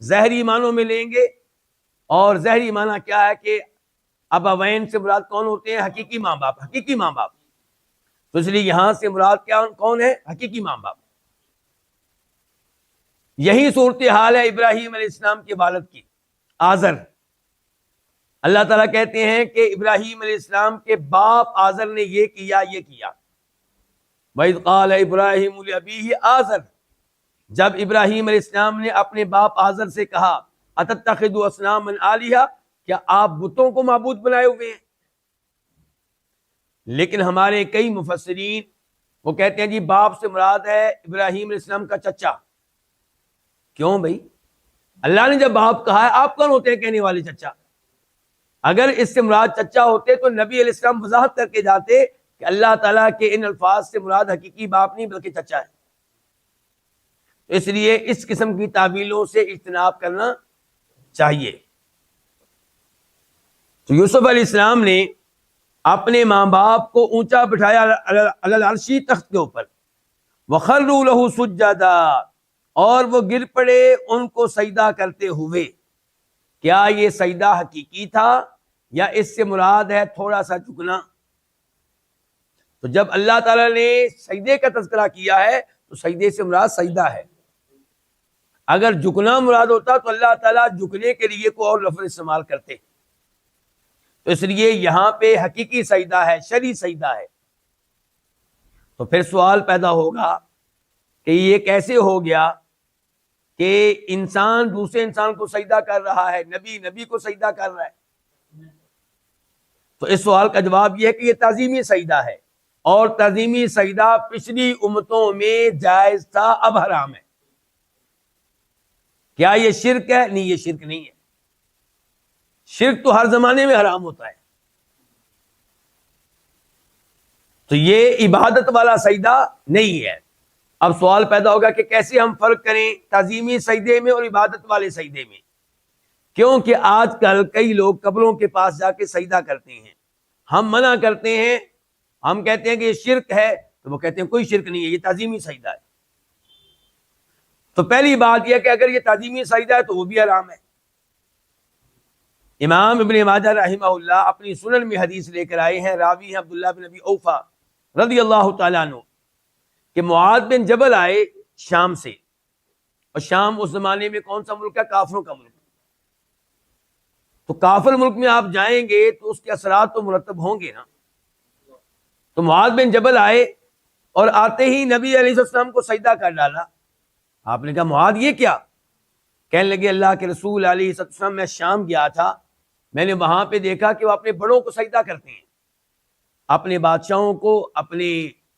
ظاہری معنوں میں لیں گے، اور ظاہری معنی کیا ہے کہ ابوین سے مراد کون ہوتے ہیں؟ حقیقی ماں باپ، حقیقی ماں باپ. تو اس لیے یہاں سے مراد کون ہے؟ حقیقی ماں باپ. یہی صورتحال ہے ابراہیم علیہ السلام کے والد کی، آزر. اللہ تعالیٰ کہتے ہیں کہ ابراہیم علیہ السلام کے باپ آزر نے یہ کیا، یہ کیا. وَإِذْ قَالَ إِبْرَاهِيمُ لِأَبِيهِ آزر، جب ابراہیم علیہ السلام نے اپنے باپ آزر سے کہا أَتَتَّخِذُ أَصْنَامًا آلِهَةً، کیا آپ بتوں کو معبود بنائے ہوئے ہیں؟ لیکن ہمارے کئی مفسرین وہ کہتے ہیں جی باپ سے مراد ہے ابراہیم علیہ السلام کا چچا. کیوں بھائی؟ اللہ نے جب باپ کہا ہے، آپ کون ہوتے ہیں کہنے والے چچا؟ اگر اس سے مراد چچا ہوتے تو نبی علیہ السلام وضاحت کر کے جاتے کہ اللہ تعالیٰ کے ان الفاظ سے مراد حقیقی باپ نہیں بلکہ چچا ہے. اس لیے اس قسم کی تعویلوں سے اجتناب کرنا چاہیے. تو یوسف علیہ السلام نے اپنے ماں باپ کو اونچا بٹھایا علی العرشی تخت کے اوپر. وَخَرُّوا لَهُ سُجَّدًا، اور وہ گر پڑے ان کو سجدہ کرتے ہوئے. کیا یہ سجدہ حقیقی تھا یا اس سے مراد ہے تھوڑا سا جھکنا؟ تو جب اللہ تعالیٰ نے سجدے کا تذکرہ کیا ہے تو سجدے سے مراد سجدہ ہے. اگر جھکنا مراد ہوتا تو اللہ تعالیٰ جھکنے کے لیے کوئی اور لفظ استعمال کرتے. تو اس لیے یہاں پہ حقیقی سجدہ ہے، شرعی سجدہ ہے. تو پھر سوال پیدا ہوگا کہ یہ کیسے ہو گیا کہ انسان دوسرے انسان کو سجدہ کر رہا ہے، نبی کو سجدہ کر رہا ہے؟ تو اس سوال کا جواب یہ ہے کہ یہ تعظیمی سجدہ ہے، اور تعظیمی سجدہ پچھلی امتوں میں جائز تھا، اب حرام ہے. کیا یہ شرک ہے؟ نہیں، یہ شرک نہیں ہے. شرک تو ہر زمانے میں حرام ہوتا ہے. تو یہ عبادت والا سجدہ نہیں ہے. اب سوال پیدا ہوگا کہ کیسے ہم فرق کریں تعظیمی سجدے میں اور عبادت والے سجدے میں؟ کیونکہ آج کل کئی لوگ قبروں کے پاس جا کے سجدہ کرتے ہیں. ہم منع کرتے ہیں، ہم کہتے ہیں کہ یہ شرک ہے، تو وہ کہتے ہیں کوئی شرک نہیں ہے، یہ تعظیمی سجدہ ہے. تو پہلی بات یہ کہ اگر یہ تعظیمی سجدہ ہے تو وہ بھی حرام ہے. امام ابن ماجہ رحمہ اللہ اپنی سنن میں حدیث لے کر آئے ہیں، راوی ہیں عبداللہ بن ابی اوفا رضی اللہ تعالیٰ عنہ، کہ معاذ بن جبل آئے شام سے، اور شام اس زمانے میں کون سا ملک ہے؟ کافروں کا ملک. تو کافر ملک میں آپ جائیں گے تو اس کے اثرات تو مرتب ہوں گے نا. تو معاذ بن جبل آئے اور آتے ہی نبی علیہ السلام کو سجدہ کر ڈالا. آپ نے کہا معاذ یہ کیا؟ کہنے لگے اللہ کے رسول علیہ السلام، میں شام گیا تھا، میں نے وہاں پہ دیکھا کہ وہ اپنے بڑوں کو سجدہ کرتے ہیں، اپنے بادشاہوں کو، اپنے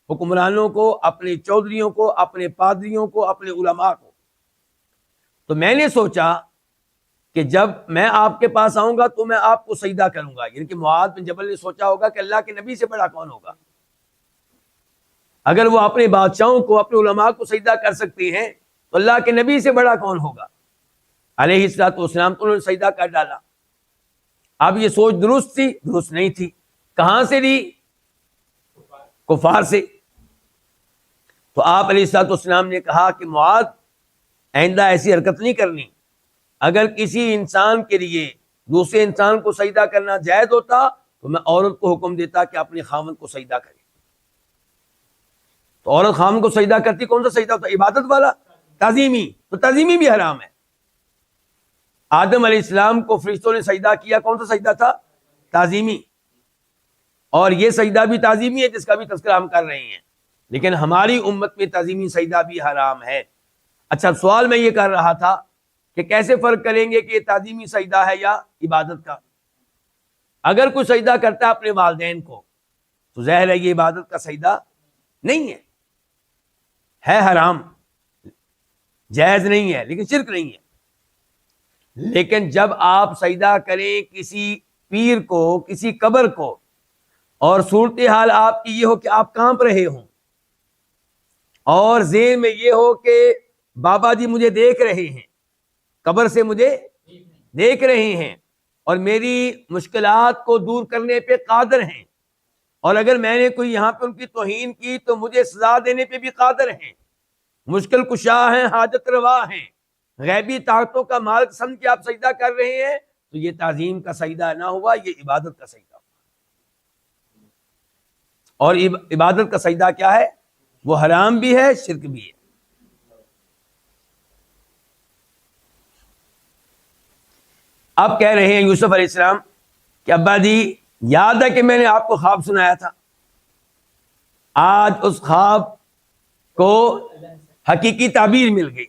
حکمرانوں کو، اپنے چودھریوں کو، اپنے پادریوں کو، اپنے علماء کو. تو میں نے سوچا کہ جب میں آپ کے پاس آؤں گا تو میں آپ کو سجدہ کروں گا. یعنی کہ معاذ بن جبل نے سوچا ہوگا کہ اللہ کے نبی سے بڑا کون ہوگا؟ اگر وہ اپنے بادشاہوں کو، اپنے علماء کو سجدہ کر سکتے ہیں تو اللہ کے نبی سے بڑا کون ہوگا علیہ الصلوۃ والسلام. تو انہوں نے سجدہ کر ڈالا. اب یہ سوچ درست تھی؟ درست نہیں تھی. کہاں سے لی؟ کفار سے. تو آپ علیہ الصلوۃ والسلام نے کہا کہ معاذ آئندہ ایسی حرکت نہیں کرنی. اگر کسی انسان کے لیے دوسرے انسان کو سجدہ کرنا جائز ہوتا تو میں عورت کو حکم دیتا کہ اپنے خاوند کو سجدہ کرے. تو عورت خاوند کو سجدہ کرتی، کون سا سجدہ ہوتا؟ عبادت والا، تعظیمی. تو تعظیمی بھی حرام ہے. آدم علیہ السلام کو فرشتوں نے سجدہ کیا، کون سا سجدہ تھا؟ تعظیمی. اور یہ سجدہ بھی تعظیمی ہے جس کا بھی تذکرہ ہم کر رہے ہیں. لیکن ہماری امت میں تعظیمی سجدہ بھی حرام ہے. اچھا، سوال میں یہ کر رہا تھا کہ کیسے فرق کریں گے کہ یہ تعظیمی سجدہ ہے یا عبادت کا؟ اگر کوئی سجدہ کرتا ہے اپنے والدین کو تو ظاہر ہے یہ عبادت کا سجدہ نہیں ہے حرام، جائز نہیں ہے، لیکن شرک نہیں ہے. لیکن جب آپ سجدہ کریں کسی پیر کو، کسی قبر کو، اور صورتحال آپ کی یہ ہو کہ آپ کانپ رہے ہوں اور ذہن میں یہ ہو کہ بابا جی مجھے دیکھ رہے ہیں، قبر سے مجھے دیکھ رہے ہیں اور میری مشکلات کو دور کرنے پہ قادر ہیں، اور اگر میں نے کوئی یہاں پہ ان کی توہین کی تو مجھے سزا دینے پہ بھی قادر ہیں، مشکل کشا ہیں، حاجت روا ہیں، غیبی طاقتوں کا مالک سمجھ کے آپ سجدہ کر رہے ہیں، تو یہ تعظیم کا سجدہ نہ ہوا، یہ عبادت کا سجدہ ہوا۔ اور عبادت کا سجدہ کیا ہے؟ وہ حرام بھی ہے، شرک بھی ہے۔ اب کہہ رہے ہیں یوسف علیہ السلام کہ ابا جی یاد ہے کہ میں نے آپ کو خواب سنایا تھا، آج اس خواب کو حقیقی تعبیر مل گئی،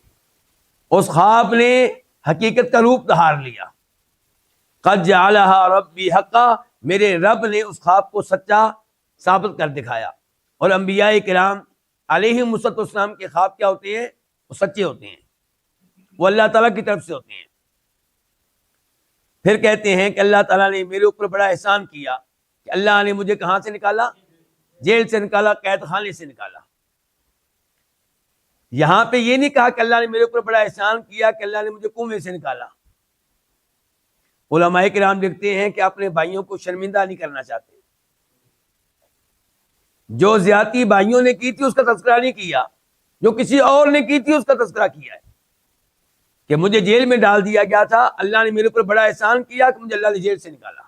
اس خواب نے حقیقت کا روپ دھار لیا۔ قد جعلها ربی حقا، میرے رب نے اس خواب کو سچا ثابت کر دکھایا۔ اور انبیاء کرام علیہم السلام کے خواب کیا ہوتے ہیں؟ وہ سچے ہوتے ہیں، وہ اللہ تعالیٰ کی طرف سے ہوتے ہیں۔ پھر کہتے ہیں کہ اللہ تعالیٰ نے میرے اوپر بڑا احسان کیا کہ اللہ نے مجھے کہاں سے نکالا؟ جیل سے نکالا، قید خانے سے نکالا۔ یہاں پہ یہ نہیں کہا کہ اللہ نے میرے اوپر بڑا احسان کیا کہ اللہ نے مجھے کنویں سے نکالا۔ علماء کرام لکھتے ہیں کہ اپنے بھائیوں کو شرمندہ نہیں کرنا چاہتے، جو زیادتی بھائیوں نے کی تھی اس کا تذکرہ نہیں کیا، جو کسی اور نے کی تھی اس کا تذکرہ کیا ہے کہ مجھے جیل میں ڈال دیا گیا تھا، اللہ نے میرے اوپر بڑا احسان کیا کہ مجھے اللہ نے جیل سے نکالا۔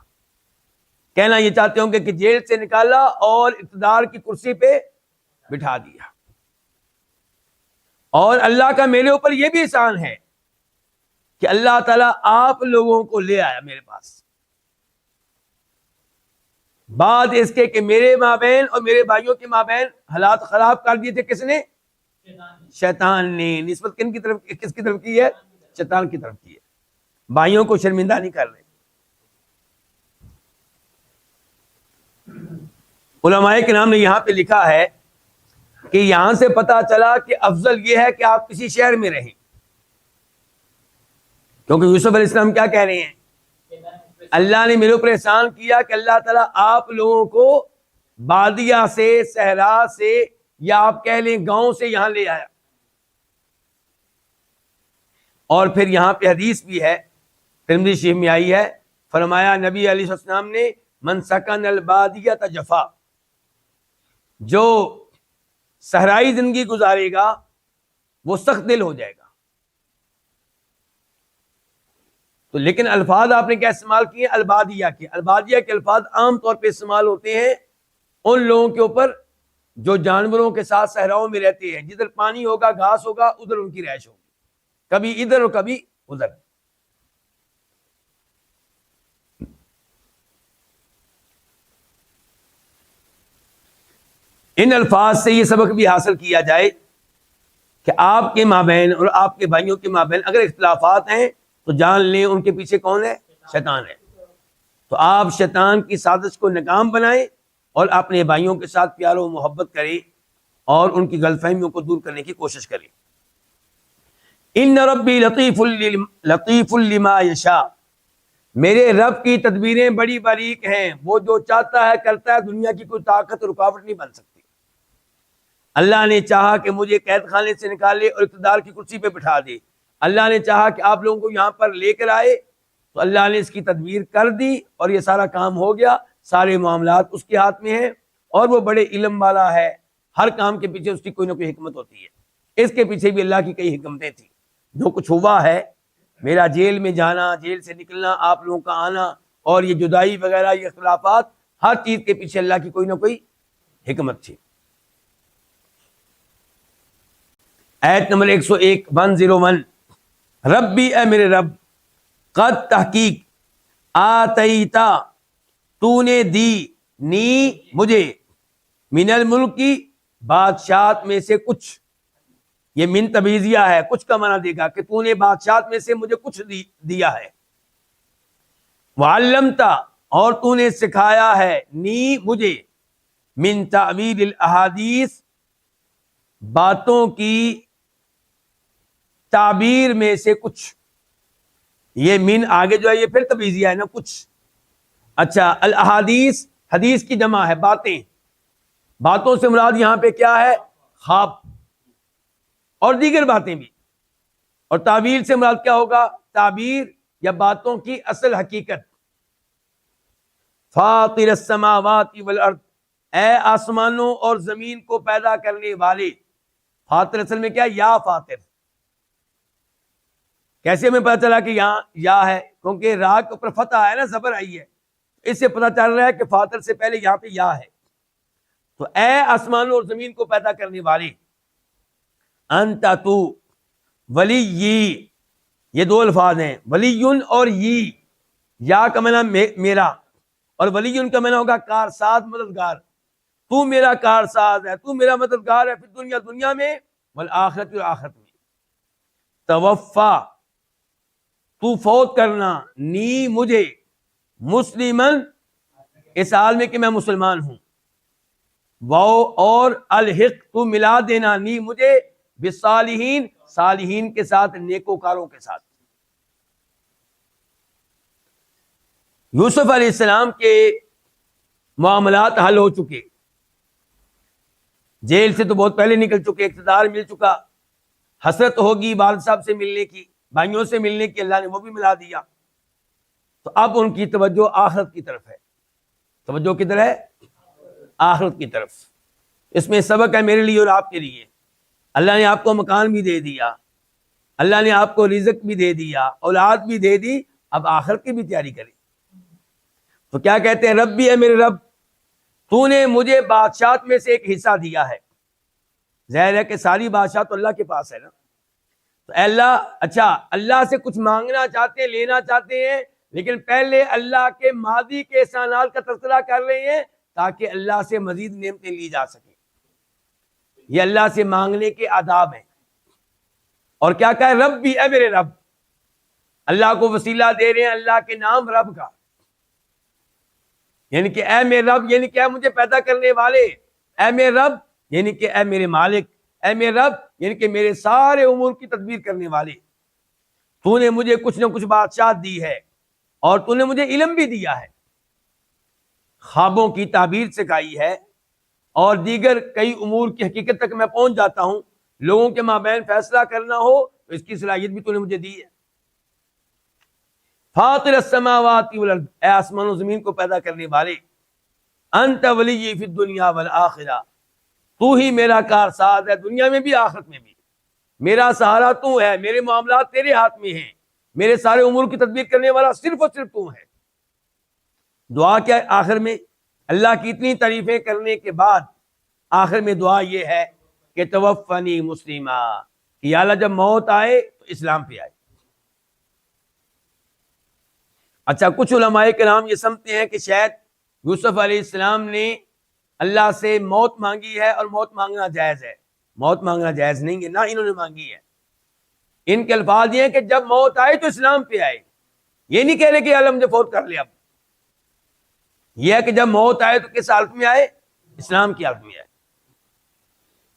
کہنا یہ چاہتے ہوں کہ جیل سے نکالا اور اقتدار کی کرسی پہ بٹھا دیا۔ اور اللہ کا میرے اوپر یہ بھی احسان ہے کہ اللہ تعالیٰ آپ لوگوں کو لے آیا میرے پاس، بعد اس کے کہ میرے مابین اور میرے بھائیوں کے مابین حالات خراب کر دیے تھے۔ کس نے؟ شیطان نے۔ نسبت کن کی طرف، کس کی طرف کی ہے؟ شیطان کی طرف کی ہے۔ بھائیوں کو شرمندہ نہیں کر رہے۔ علماء کرام نے یہاں پہ لکھا ہے کہ یہاں سے پتا چلا کہ افضل یہ ہے کہ آپ کسی شہر میں رہیں، کیونکہ یوسف علیہ السلام کیا کہہ رہے ہیں؟ اللہ نے میرے اوپر احسان کیا کہ اللہ تعالیٰ آپ لوگوں کو بادیہ سے، صحرا سے، یا آپ کہہ لیں گاؤں سے یہاں لے آیا۔ اور پھر یہاں پہ حدیث بھی ہے، ترمذی شریف میں آئی ہے، فرمایا نبی علیہ السلام نے من سکن البادیۃ جفا، جو صحرائی زندگی گزارے گا وہ سخت دل ہو جائے گا۔ تو لیکن الفاظ آپ نے کیا استعمال کیے؟ البادیہ کے۔ البادیہ کے الفاظ عام طور پہ استعمال ہوتے ہیں ان لوگوں کے اوپر جو جانوروں کے ساتھ صحراؤں میں رہتے ہیں، جدھر پانی ہوگا، گھاس ہوگا، ادھر ان کی رہائش ہوگی، کبھی ادھر اور کبھی ادھر۔ ان الفاظ سے یہ سبق بھی حاصل کیا جائے کہ آپ کے مابین اور آپ کے بھائیوں کے مابین اگر اختلافات ہیں تو جان لیں ان کے پیچھے کون ہے؟ شیطان ہے۔ تو آپ شیطان کی سازش کو ناکام بنائیں اور اپنے بھائیوں کے ساتھ پیار و محبت کریں اور ان کی غلط فہمیوں کو دور کرنے کی کوشش کریں۔ ان ربی لطیف لما یشاء، میرے رب کی تدبیریں بڑی باریک ہیں، وہ جو چاہتا ہے کرتا ہے، دنیا کی کوئی طاقت رکاوٹ نہیں بن سکتی۔ اللہ نے چاہا کہ مجھے قید خانے سے نکالے اور اقتدار کی کرسی پہ بٹھا دے، اللہ نے چاہا کہ آپ لوگوں کو یہاں پر لے کر آئے، تو اللہ نے اس کی تدبیر کر دی اور یہ سارا کام ہو گیا، سارے معاملات اس کے ہاتھ میں ہیں، اور وہ بڑے علم والا ہے، ہر کام کے پیچھے اس کی کوئی نہ کوئی حکمت ہوتی ہے۔ اس کے پیچھے بھی اللہ کی کئی حکمتیں تھیں۔ جو کچھ ہوا ہے، میرا جیل میں جانا، جیل سے نکلنا، آپ لوگوں کا آنا، اور یہ جدائی وغیرہ، یہ اختلافات، ہر چیز کے پیچھے اللہ کی کوئی نہ کوئی حکمت تھی۔ آیت نمبر 101 ربی، اے میرے رب، قد تحقیق، آتیتا، تو نے دی، نی مجھے، من الملک کی بادشاہت میں سے کچھ، یہ من تبعیضیہ ہے، کچھ کا معنی دے گا کہ تو نے بادشاہت میں سے مجھے کچھ دیا ہے۔ وعلمتا، اور تو نے سکھایا ہے، نی مجھے، من تعویل الاحادیث، باتوں کی تعبیر میں سے کچھ۔ یہ من آگے جو ہے یہ پھر تبعیضیہ ہے نا، کچھ۔ اچھا، الاحادیث حدیث کی جمع ہے باتیں، باتوں سے مراد یہاں پہ کیا ہے؟ خواب اور دیگر باتیں بھی. اور تعبیر سے مراد کیا ہوگا؟ تعبیر یا باتوں کی اصل حقیقت. فاطر السماوات والارض، اے آسمانوں اور زمین کو پیدا کرنے والے. فاطر اصل میں کیا؟ یا فاطر. کیسے ہمیں پتا چلا کہ یہاں یا ہے؟ کیونکہ را کے اوپر فتح ہے نا، زبر آئی ہے، اس سے پتا چل رہا ہے کہ فاطر سے پہلے یہاں پہ یا ہے. تو اے آسمانوں اور زمین کو پیدا کرنے والے. انت تو ولی، یہ دو الفاظ ہیں، ولی اور یہ. یا کا معنی میرا، اور ولی کا معنی ہوگا کارساز، مددگار. تو میرا کارساز ہے، تو میرا مددگار ہے، پھر دنیا دنیا میں، والآخرت اور آخرت میں. توفا، تو فوت کرنا، نی مجھے، مسلمن اس حال میں کہ میں مسلمان ہوں. واو اور الحق، تو ملا دینا، نی مجھے، بالصالحین، صالحین کے ساتھ، نیکوکاروں کے ساتھ. یوسف علیہ السلام کے معاملات حل ہو چکے، جیل سے تو بہت پہلے نکل چکے، اقتدار مل چکا، حسرت ہوگی والد صاحب سے ملنے کی، بھائیوں سے ملنے کی، اللہ نے وہ بھی ملا دیا. تو اب ان کی توجہ آخرت کی طرف ہے. توجہ کدھر ہے؟ آخرت کی طرف. اس میں سبق ہے میرے لیے اور آپ کے لیے. اللہ نے آپ کو مکان بھی دے دیا، اللہ نے آپ کو رزق بھی دے دیا، اولاد بھی دے دی، اب آخرت کی بھی تیاری کریں. تو کیا کہتے ہیں؟ ربی، اے میرے رب، تو نے مجھے بادشاہت میں سے ایک حصہ دیا ہے. ظاہر ہے کہ ساری بادشاہ تو اللہ کے پاس ہے نا. تو اے اللہ، اچھا اللہ سے کچھ مانگنا چاہتے ہیں، لینا چاہتے ہیں، لیکن پہلے اللہ کے ماضی کے احسانات کا تذکرہ کر رہے ہیں تاکہ اللہ سے مزید نعمتیں لی جا سکیں. یہ اللہ سے مانگنے کے آداب ہیں. اور کیا کہا؟ ربی، اے میرے رب. اللہ کو وسیلہ دے رہے ہیں اللہ کے نام رب کا، یعنی کہ اے میرے رب، یعنی کہ اے مجھے پیدا کرنے والے. اے میرے رب یعنی کہ اے میرے مالک. اے میرے رب یعنی کہ میرے سارے امور کی تدبیر کرنے والے. تو نے مجھے کچھ نہ کچھ بادشاہت دی ہے اور تو نے مجھے علم بھی دیا ہے، خوابوں کی تعبیر سکھائی ہے، اور دیگر کئی امور کی حقیقت تک میں پہنچ جاتا ہوں. لوگوں کے مابین فیصلہ کرنا ہو تو اس کی صلاحیت بھی تو نے مجھے دی ہے. فاطر السماوات والارض، اے آسمان و زمین کو پیدا کرنے والے. انت ولی فی الدنیا والآخرہ، تو ہی میرا کارساز ہے دنیا میں بھی آخرت میں بھی. میرا سہارا تو ہے، میرے معاملات تیرے ہاتھ میں ہیں، میرے سارے امور کی تدبیر کرنے والا صرف اور صرف تو ہے. دعا کیا ہے آخر میں؟ اللہ کی اتنی تعریفیں کرنے کے بعد آخر میں دعا یہ ہے کہ توفنی مسلمہ، کہ یا اللہ جب موت آئے تو اسلام پہ آئے. اچھا، کچھ علماء کرام یہ سمجھتے ہیں کہ شاید یوسف علیہ السلام نے اللہ سے موت مانگی ہے، اور موت مانگنا جائز ہے. موت مانگنا جائز نہیں ہے، نہ انہوں نے مانگی ہے. ان کے الفاظ یہ ہیں کہ جب موت آئے تو اسلام پہ آئے. یہ نہیں کہہ رہے کہ اللہ مجھے فوت کر لے. اب یہ ہے کہ جب موت آئے تو کس حالت میں آئے؟ اسلام کی حالت میں آئے.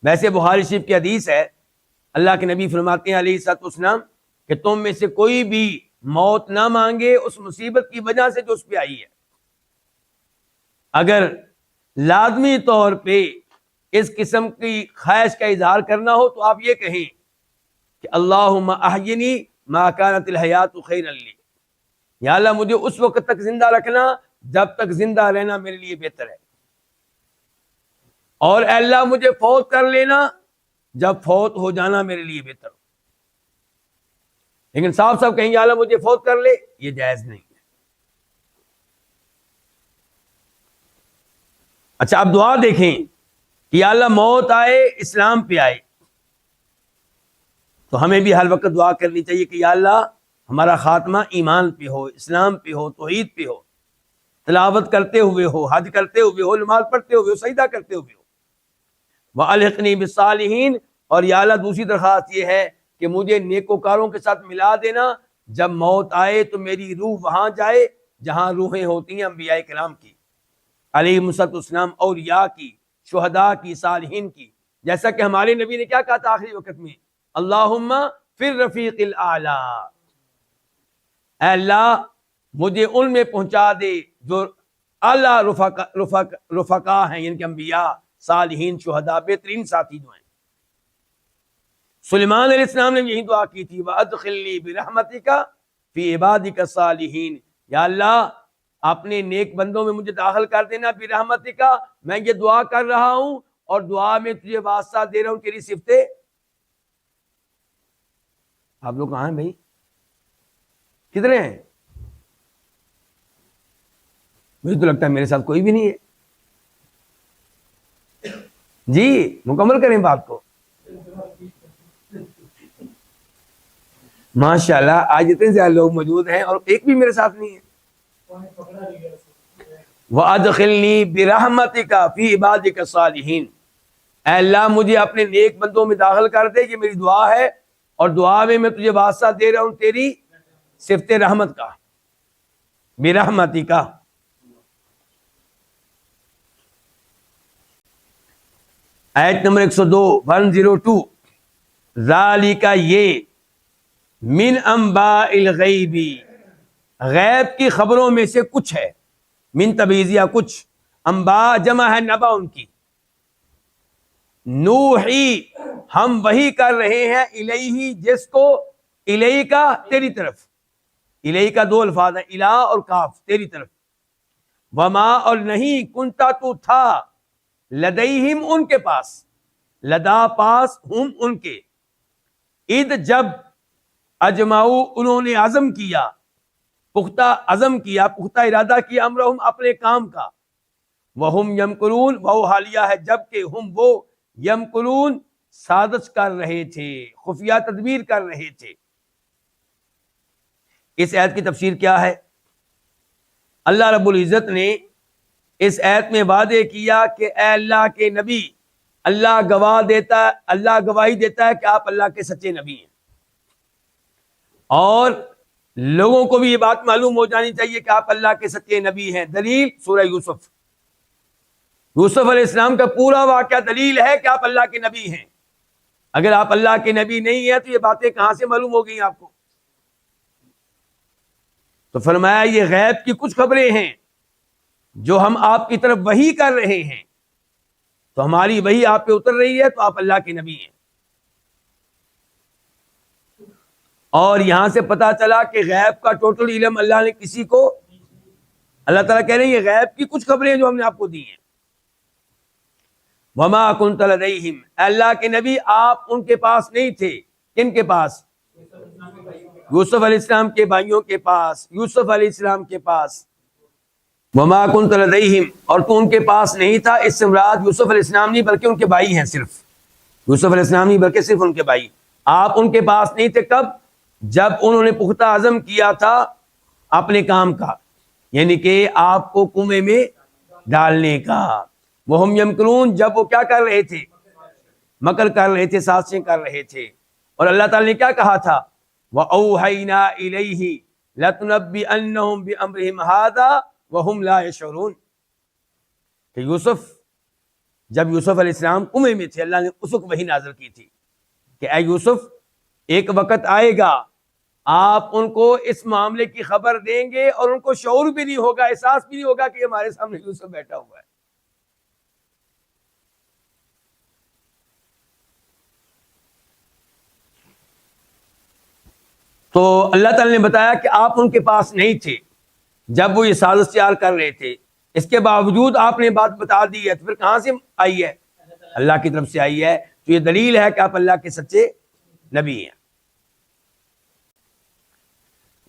ویسے بخاری شریف کی حدیث ہے، اللہ کے نبی فرماتے ہیں علیہ الصلوۃ والسلام کہ تم میں سے کوئی بھی موت نہ مانگے اس مصیبت کی وجہ سے جو اس پہ آئی ہے. اگر لازمی طور پہ اس قسم کی خواہش کا اظہار کرنا ہو تو آپ یہ کہیں کہ اللہم احینی ما کانت الحیات خیرا لی، یا اللہ مجھے اس وقت تک زندہ رکھنا جب تک زندہ رہنا میرے لیے بہتر ہے، اور اے اللہ مجھے فوت کر لینا جب فوت ہو جانا میرے لیے بہتر ہو. لیکن صاحب کہیں یا اللہ مجھے فوت کر لے، یہ جائز نہیں ہے. اچھا، اب دعا دیکھیں کہ یا اللہ موت آئے اسلام پہ آئے، تو ہمیں بھی ہر وقت دعا کرنی چاہیے کہ یا اللہ ہمارا خاتمہ ایمان پہ ہو، اسلام پہ ہو، توحید پہ ہو، تلاوت کرتے ہوئے ہو، حج کرتے ہوئے ہو، نماز پڑھتے ہوئے ہو، سجدہ کرتے ہوئے ہو. وَأَلْحِقْنِي بِالصَّالِحِينَ، اور یا اللہ دوسری درخواست یہ ہے کہ مجھے نیکوکاروں کے ساتھ ملا دینا، جب موت آئے تو میری روح وہاں جائے جہاں روحیں ہوتی ہیں انبیاء کرام کی علیہم السلام، اولیاء کی، شہداء کی، صالحین کی. جیسا کہ ہمارے نبی نے کیا کہا تھا آخری وقت میں؟ اللہم فی الرفیق الاعلی، اے اللہ مجھے ان میں پہنچا دے جو اعلیٰ رفقا ہیں، یعنی کہ انبیاء، صالحین، شہداء، بہترین ساتھی جو ہیں۔ سلیمان علیہ السلام نے یہی دعا کی تھی، وَأَدْخِلْنِي بِرَحْمَتِكَ فِي عِبَادِكَ الصَّالِحِينَ، یا اللہ اپنے نیک بندوں میں مجھے داخل کر دینا، برحمتک، میں یہ دعا کر رہا ہوں اور دعا میں تجھے واسطہ دے رہا ہوں تیری صفتیں۔ آپ لوگ کہاں ہیں بھائی؟ کتنے ہیں؟ مجھے تو لگتا ہے میرے ساتھ کوئی بھی نہیں ہے۔ جی مکمل کریں بات کو۔ ماشاءاللہ آج اتنے زیادہ لوگ موجود ہیں اور ایک بھی میرے ساتھ نہیں ہے۔ وَأَدْخِلْنِي بِرَحْمَتِكَ فِي عِبَادِكَ الصَّالِحِينَ، اے اللہ مجھے اپنے نیک بندوں میں داخل کر دے، یہ میری دعا ہے، اور دعا میں تجھے واسطہ دے رہا ہوں تیری صفت رحمت کا، بِرَحْمَتِكَ۔ آیت نمبر 102 ذالک، یہ من انباء الغیب، غیب کی خبروں میں سے کچھ ہے، من تبعیضیہ کچھ، انباء جمع ہے نبا ان کی، نوحی ہم وحی کر رہے ہیں، الیہ جس کو، الیہ کا تیری طرف، الیہ کا دو الفاظ ہیں، الہ اور کاف، تیری طرف، وما اور نہیں، کنتا تو تھا، لدیہم ان کے پاس، لدا پاس، ہم ان کے، اذ جب، اجمعو انہوں نے عزم کیا، پختہ عزم کیا، پختہ ارادہ کیا، امرہم اپنے کام کا، وہم یمکرون، وہ حالیہ ہے جبکہ ہم وہ یمکرون سازش کر رہے تھے، خفیہ تدبیر کر رہے تھے۔ اس آیت کی تفسیر کیا ہے؟ اللہ رب العزت نے اس آیت میں وعدے کیا کہ اے اللہ کے نبی، اللہ گواہ دیتا ہے، اللہ گواہی دیتا ہے کہ آپ اللہ کے سچے نبی ہیں، اور لوگوں کو بھی یہ بات معلوم ہو جانی چاہیے کہ آپ اللہ کے سچے نبی ہیں۔ دلیل سورہ یوسف، یوسف علیہ السلام کا پورا واقعہ دلیل ہے کہ آپ اللہ کے نبی ہیں۔ اگر آپ اللہ کے نبی نہیں ہیں تو یہ باتیں کہاں سے معلوم ہو گئی آپ کو؟ تو فرمایا یہ غیب کی کچھ خبریں ہیں جو ہم آپ کی طرف وحی کر رہے ہیں، تو ہماری وحی آپ پہ اتر رہی ہے تو آپ اللہ کے نبی ہیں۔ اور یہاں سے پتا چلا کہ غیب کا ٹوٹل علم اللہ نے کسی کو، اللہ تعالیٰ کہہ رہے ہیں یہ غیب کی کچھ خبریں جو ہم نے آپ کو دی ہیں۔ وما کنت لدیہم، اللہ کے نبی آپ ان کے پاس نہیں تھے، کن کے پاس؟ یوسف علیہ السلام کے بھائیوں کے پاس، یوسف علیہ السلام کے پاس۔ وما کنت لدیہم، اور تو ان کے پاس نہیں تھا، اس سے مراد یوسف علیہ السلام نہیں بلکہ ان کے بھائی ہیں، صرف یوسف علیہ السلام نہیں بلکہ صرف ان کے بھائی۔ آپ ان کے پاس نہیں تھے کب؟ جب انہوں نے پختہ عزم کیا تھا اپنے کام کا، یعنی کہ آپ کو کنویں میں ڈالنے کا۔ وہم یمکرون، جب وہ کیا کر رہے تھے؟ مکر کر رہے تھے، سازشیں کر رہے تھے۔ اور اللہ تعالیٰ نے کیا کہا تھا؟ وَأَوْحَيْنَا إِلَيْهِ لَتُنَبِّئَنَّهُمْ بِأَمْرِهِمْ هَذَا وَهُمْ لَا يَشْعُرُونَ، کہ یوسف، جب یوسف علیہ السلام کنویں میں تھے، اللہ نے اس وقت وحی نازل کی تھی کہ اے یوسف، ایک وقت آئے گا آپ ان کو اس معاملے کی خبر دیں گے اور ان کو شعور بھی نہیں ہوگا، احساس بھی نہیں ہوگا کہ ہمارے سامنے یوسف بیٹھا ہوا ہے۔ تو اللہ تعالی نے بتایا کہ آپ ان کے پاس نہیں تھے جب وہ یہ سازش تیار کر رہے تھے، اس کے باوجود آپ نے بات بتا دی ہے، تو پھر کہاں سے آئی ہے؟ اللہ کی طرف سے آئی ہے۔ تو یہ دلیل ہے کہ آپ اللہ کے سچے نبی ہیں۔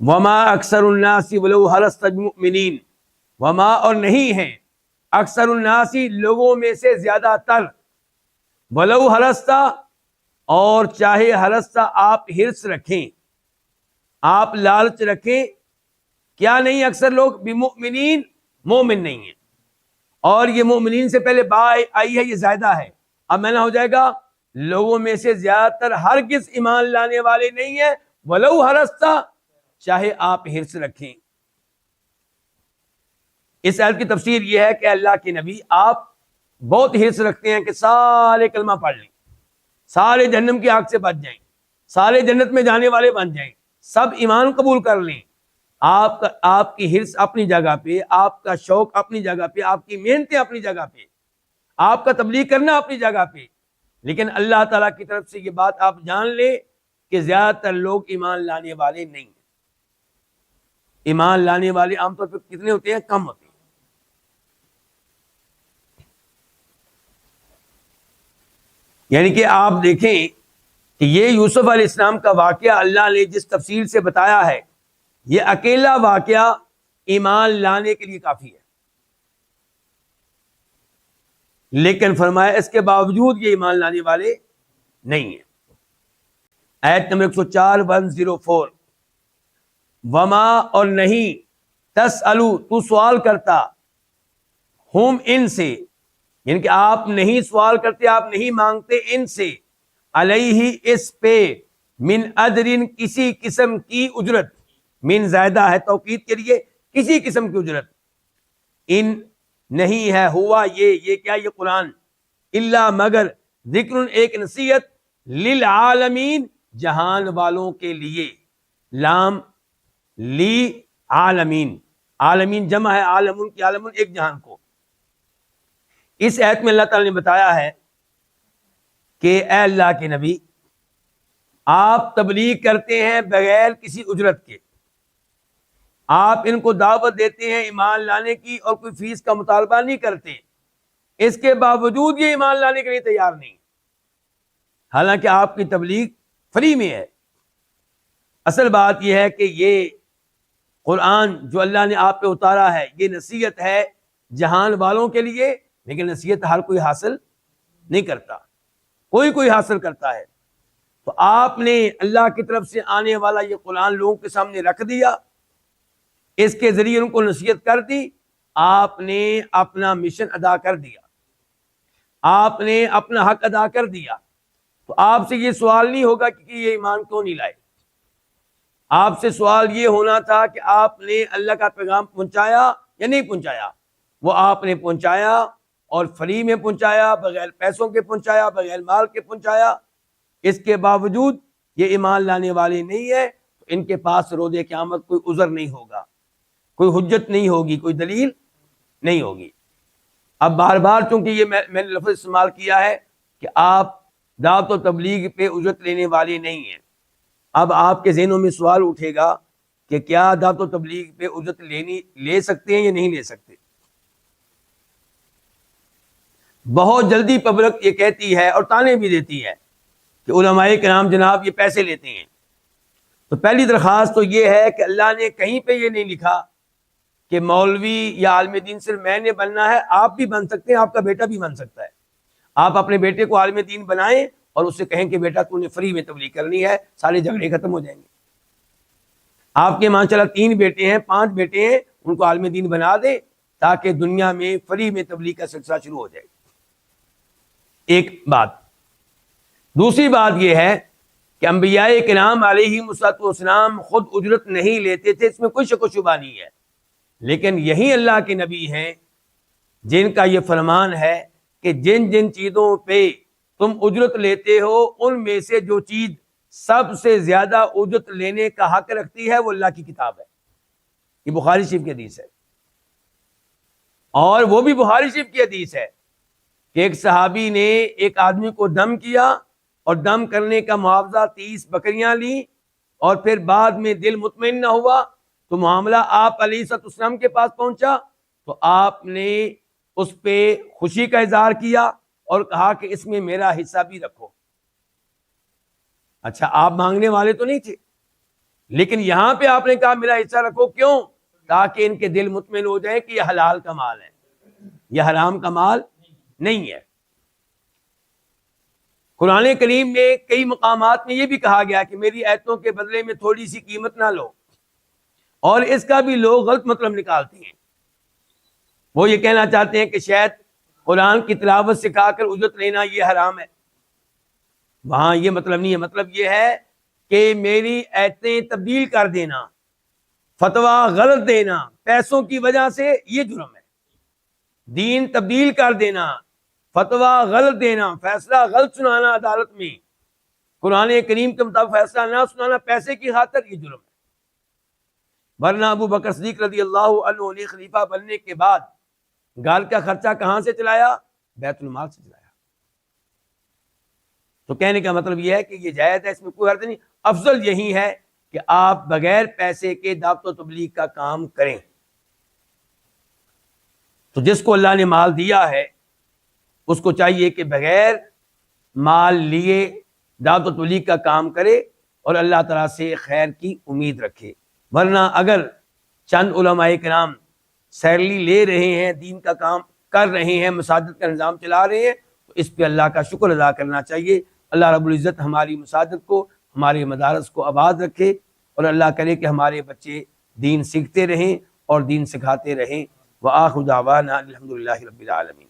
وما اکثر الناس ولو حرصت بمؤمنین، وما اور نہیں ہیں، اکثر الناس لوگوں میں سے زیادہ تر، ولو حرصت اور چاہے حرصت آپ حرص رکھیں، آپ لالچ رکھیں، کیا نہیں اکثر لوگ؟ بمؤمنین، مومن نہیں ہیں۔ اور یہ مومنین سے پہلے با آئی ہے، یہ زائدہ ہے، اب میں نہ ہو جائے گا لوگوں میں سے زیادہ تر ہرگز ایمان لانے والے نہیں ہیں، ولو حرصت، چاہے آپ حرص رکھیں۔ اس آیت کی تفسیر یہ ہے کہ اللہ کے نبی آپ بہت حرص رکھتے ہیں کہ سارے کلمہ پڑھ لیں، سارے جہنم کی آگ سے بچ جائیں، سارے جنت میں جانے والے بن جائیں، سب ایمان قبول کر لیں، آپ کی حرص اپنی جگہ پہ، آپ کا شوق اپنی جگہ پہ، آپ کی محنتیں اپنی جگہ پہ، آپ کا تبلیغ کرنا اپنی جگہ پہ، لیکن اللہ تعالیٰ کی طرف سے یہ بات آپ جان لیں کہ زیادہ تر لوگ ایمان لانے والے نہیں ہیں۔ ایمان لانے والے عام طور پہ کتنے ہوتے ہیں؟ کم ہوتے ہیں۔ یعنی کہ آپ دیکھیں کہ یہ یوسف علیہ السلام کا واقعہ اللہ نے جس تفصیل سے بتایا ہے، یہ اکیلا واقعہ ایمان لانے کے لیے کافی ہے، لیکن فرمایا اس کے باوجود یہ ایمان لانے والے نہیں ہیں۔ آیت نمبر 104 104، وما اور نہیں، تسألو تو سوال کرتا، ہم ان سے، یعنی کہ آپ نہیں سوال کرتے، آپ نہیں مانگتے ان سے، علیہ اس پہ، من اجرن کسی قسم کی اجرت، من زائدہ ہے توقید کے لیے، کسی قسم کی اجرت، ان نہیں ہے ہوا یہ کیا، یہ قرآن، الا مگر ذکر ایک نصیحت، للعالمین جہان والوں کے لیے، لام لی عالمین، عالمین جمع ہے عالمون کی، عالمون ایک جہان کو۔ اس آیت میں اللہ تعالی نے بتایا ہے کہ اے اللہ کے نبی، آپ تبلیغ کرتے ہیں بغیر کسی اجرت کے، آپ ان کو دعوت دیتے ہیں ایمان لانے کی اور کوئی فیس کا مطالبہ نہیں کرتے، اس کے باوجود یہ ایمان لانے کے لیے تیار نہیں، حالانکہ آپ کی تبلیغ فری میں ہے۔ اصل بات یہ ہے کہ یہ قرآن جو اللہ نے آپ پہ اتارا ہے، یہ نصیحت ہے جہان والوں کے لیے، لیکن نصیحت ہر کوئی حاصل نہیں کرتا، کوئی حاصل کرتا ہے۔ تو آپ نے اللہ کی طرف سے آنے والا یہ قرآن لوگوں کے سامنے رکھ دیا، اس کے ذریعے ان کو نصیحت کر دی، آپ نے اپنا مشن ادا کر دیا، آپ نے اپنا حق ادا کر دیا۔ تو آپ سے یہ سوال نہیں ہوگا کہ یہ ایمان کیوں نہیں لائے، آپ سے سوال یہ ہونا تھا کہ آپ نے اللہ کا پیغام پہنچایا یا نہیں پہنچایا۔ وہ آپ نے پہنچایا، اور فری میں پہنچایا، بغیر پیسوں کے پہنچایا، بغیر مال کے پہنچایا، اس کے باوجود یہ ایمان لانے والے نہیں ہے، تو ان کے پاس روز قیامت کوئی عذر نہیں ہوگا، کوئی حجت نہیں ہوگی، کوئی دلیل نہیں ہوگی۔ اب بار بار چونکہ یہ میں نے لفظ استعمال کیا ہے کہ آپ دعوت و تبلیغ پہ اجرت لینے والے نہیں ہیں، اب آپ کے ذہنوں میں سوال اٹھے گا کہ کیا دعوت و تبلیغ پہ اجرت لے سکتے ہیں یا نہیں لے سکتے؟ بہت جلدی پبلک یہ کہتی ہے اور تانے بھی دیتی ہے کہ علماء کرام جناب یہ پیسے لیتے ہیں۔ تو پہلی درخواست تو یہ ہے کہ اللہ نے کہیں پہ یہ نہیں لکھا کہ مولوی یا عالم دین صرف میں نے بننا ہے، آپ بھی بن سکتے ہیں، آپ کا بیٹا بھی بن سکتا ہے۔ آپ اپنے بیٹے کو عالم دین بنائیں اور اس سے کہیں کہ بیٹا تو نے فری میں تبلیغ کرنی ہے، سارے جھگڑے ختم ہو جائیں گے۔ آپ کے ماشاءاللہ 3 بیٹے ہیں، 5 بیٹے ہیں، ان کو عالم دین بنا دیں تاکہ دنیا میں فری میں تبلیغ کا سلسلہ شروع ہو جائے۔ ایک بات۔ دوسری بات یہ ہے کہ انبیاء کرام علیہم السلام خود اجرت نہیں لیتے تھے، اس میں کوئی شک و شبہ نہیں ہے، لیکن یہی اللہ کے نبی ہیں جن کا یہ فرمان ہے کہ جن جن چیزوں پہ تم اجرت لیتے ہو، ان میں سے جو چیز سب سے زیادہ اجرت لینے کا حق رکھتی ہے وہ اللہ کی کتاب ہے۔ یہ بخاری شریف کی حدیث ہے، اور وہ بھی بخاری شریف کی حدیث ہے کہ ایک صحابی نے ایک آدمی کو دم کیا اور دم کرنے کا معاوضہ 30 بکریاں لی، اور پھر بعد میں دل مطمئن نہ ہوا تو معاملہ آپ علیہ السلام کے پاس پہنچا، تو آپ نے اس پہ خوشی کا اظہار کیا اور کہا کہ اس میں میرا حصہ بھی رکھو۔ اچھا، آپ مانگنے والے تو نہیں تھے، لیکن یہاں پہ آپ نے کہا میرا حصہ رکھو، کیوں؟ تاکہ ان کے دل مطمئن ہو جائے کہ یہ حلال کا مال ہے، یہ حرام کا مال نہیں ہے۔ قرآن کریم میں کئی مقامات میں یہ بھی کہا گیا کہ میری آیتوں کے بدلے میں تھوڑی سی قیمت نہ لو، اور اس کا بھی لوگ غلط مطلب نکالتے ہیں۔ وہ یہ کہنا چاہتے ہیں کہ شاید قرآن کی تلاوت سکھا کر اجرت لینا یہ حرام ہے۔ وہاں یہ مطلب نہیں ہے، مطلب یہ ہے کہ میری آیتیں تبدیل کر دینا، فتویٰ غلط دینا پیسوں کی وجہ سے یہ جرم ہے۔ دین تبدیل کر دینا، فتویٰ غلط دینا، فیصلہ غلط سنانا عدالت میں، قرآن کریم کے مطابق فیصلہ نہ سنانا پیسے کی خاطر، یہ جرم ہے۔ ورنہ ابو بکر صدیق رضی اللہ عنہ نے خلیفہ بننے کے بعد گھر کا خرچہ کہاں سے چلایا؟ بیت المال سے چلایا۔ تو کہنے کا مطلب یہ ہے کہ یہ جائز ہے، اس میں کوئی حرج نہیں، افضل یہی ہے کہ آپ بغیر پیسے کے دعوت و تبلیغ کا کام کریں۔ تو جس کو اللہ نے مال دیا ہے اس کو چاہیے کہ بغیر مال لیے دعوت و تبلیغ کا کام کرے اور اللہ تعالیٰ سے خیر کی امید رکھے۔ ورنہ اگر چند علماء کرام سیلری لے رہے ہیں، دین کا کام کر رہے ہیں، مساجد کا نظام چلا رہے ہیں، تو اس پہ اللہ کا شکر ادا کرنا چاہیے۔ اللہ رب العزت ہماری مساجد کو، ہمارے مدارس کو آباد رکھے، اور اللہ کرے کہ ہمارے بچے دین سیکھتے رہیں اور دین سکھاتے رہیں۔ وآخر دعوانا الحمدللہ رب العالمین۔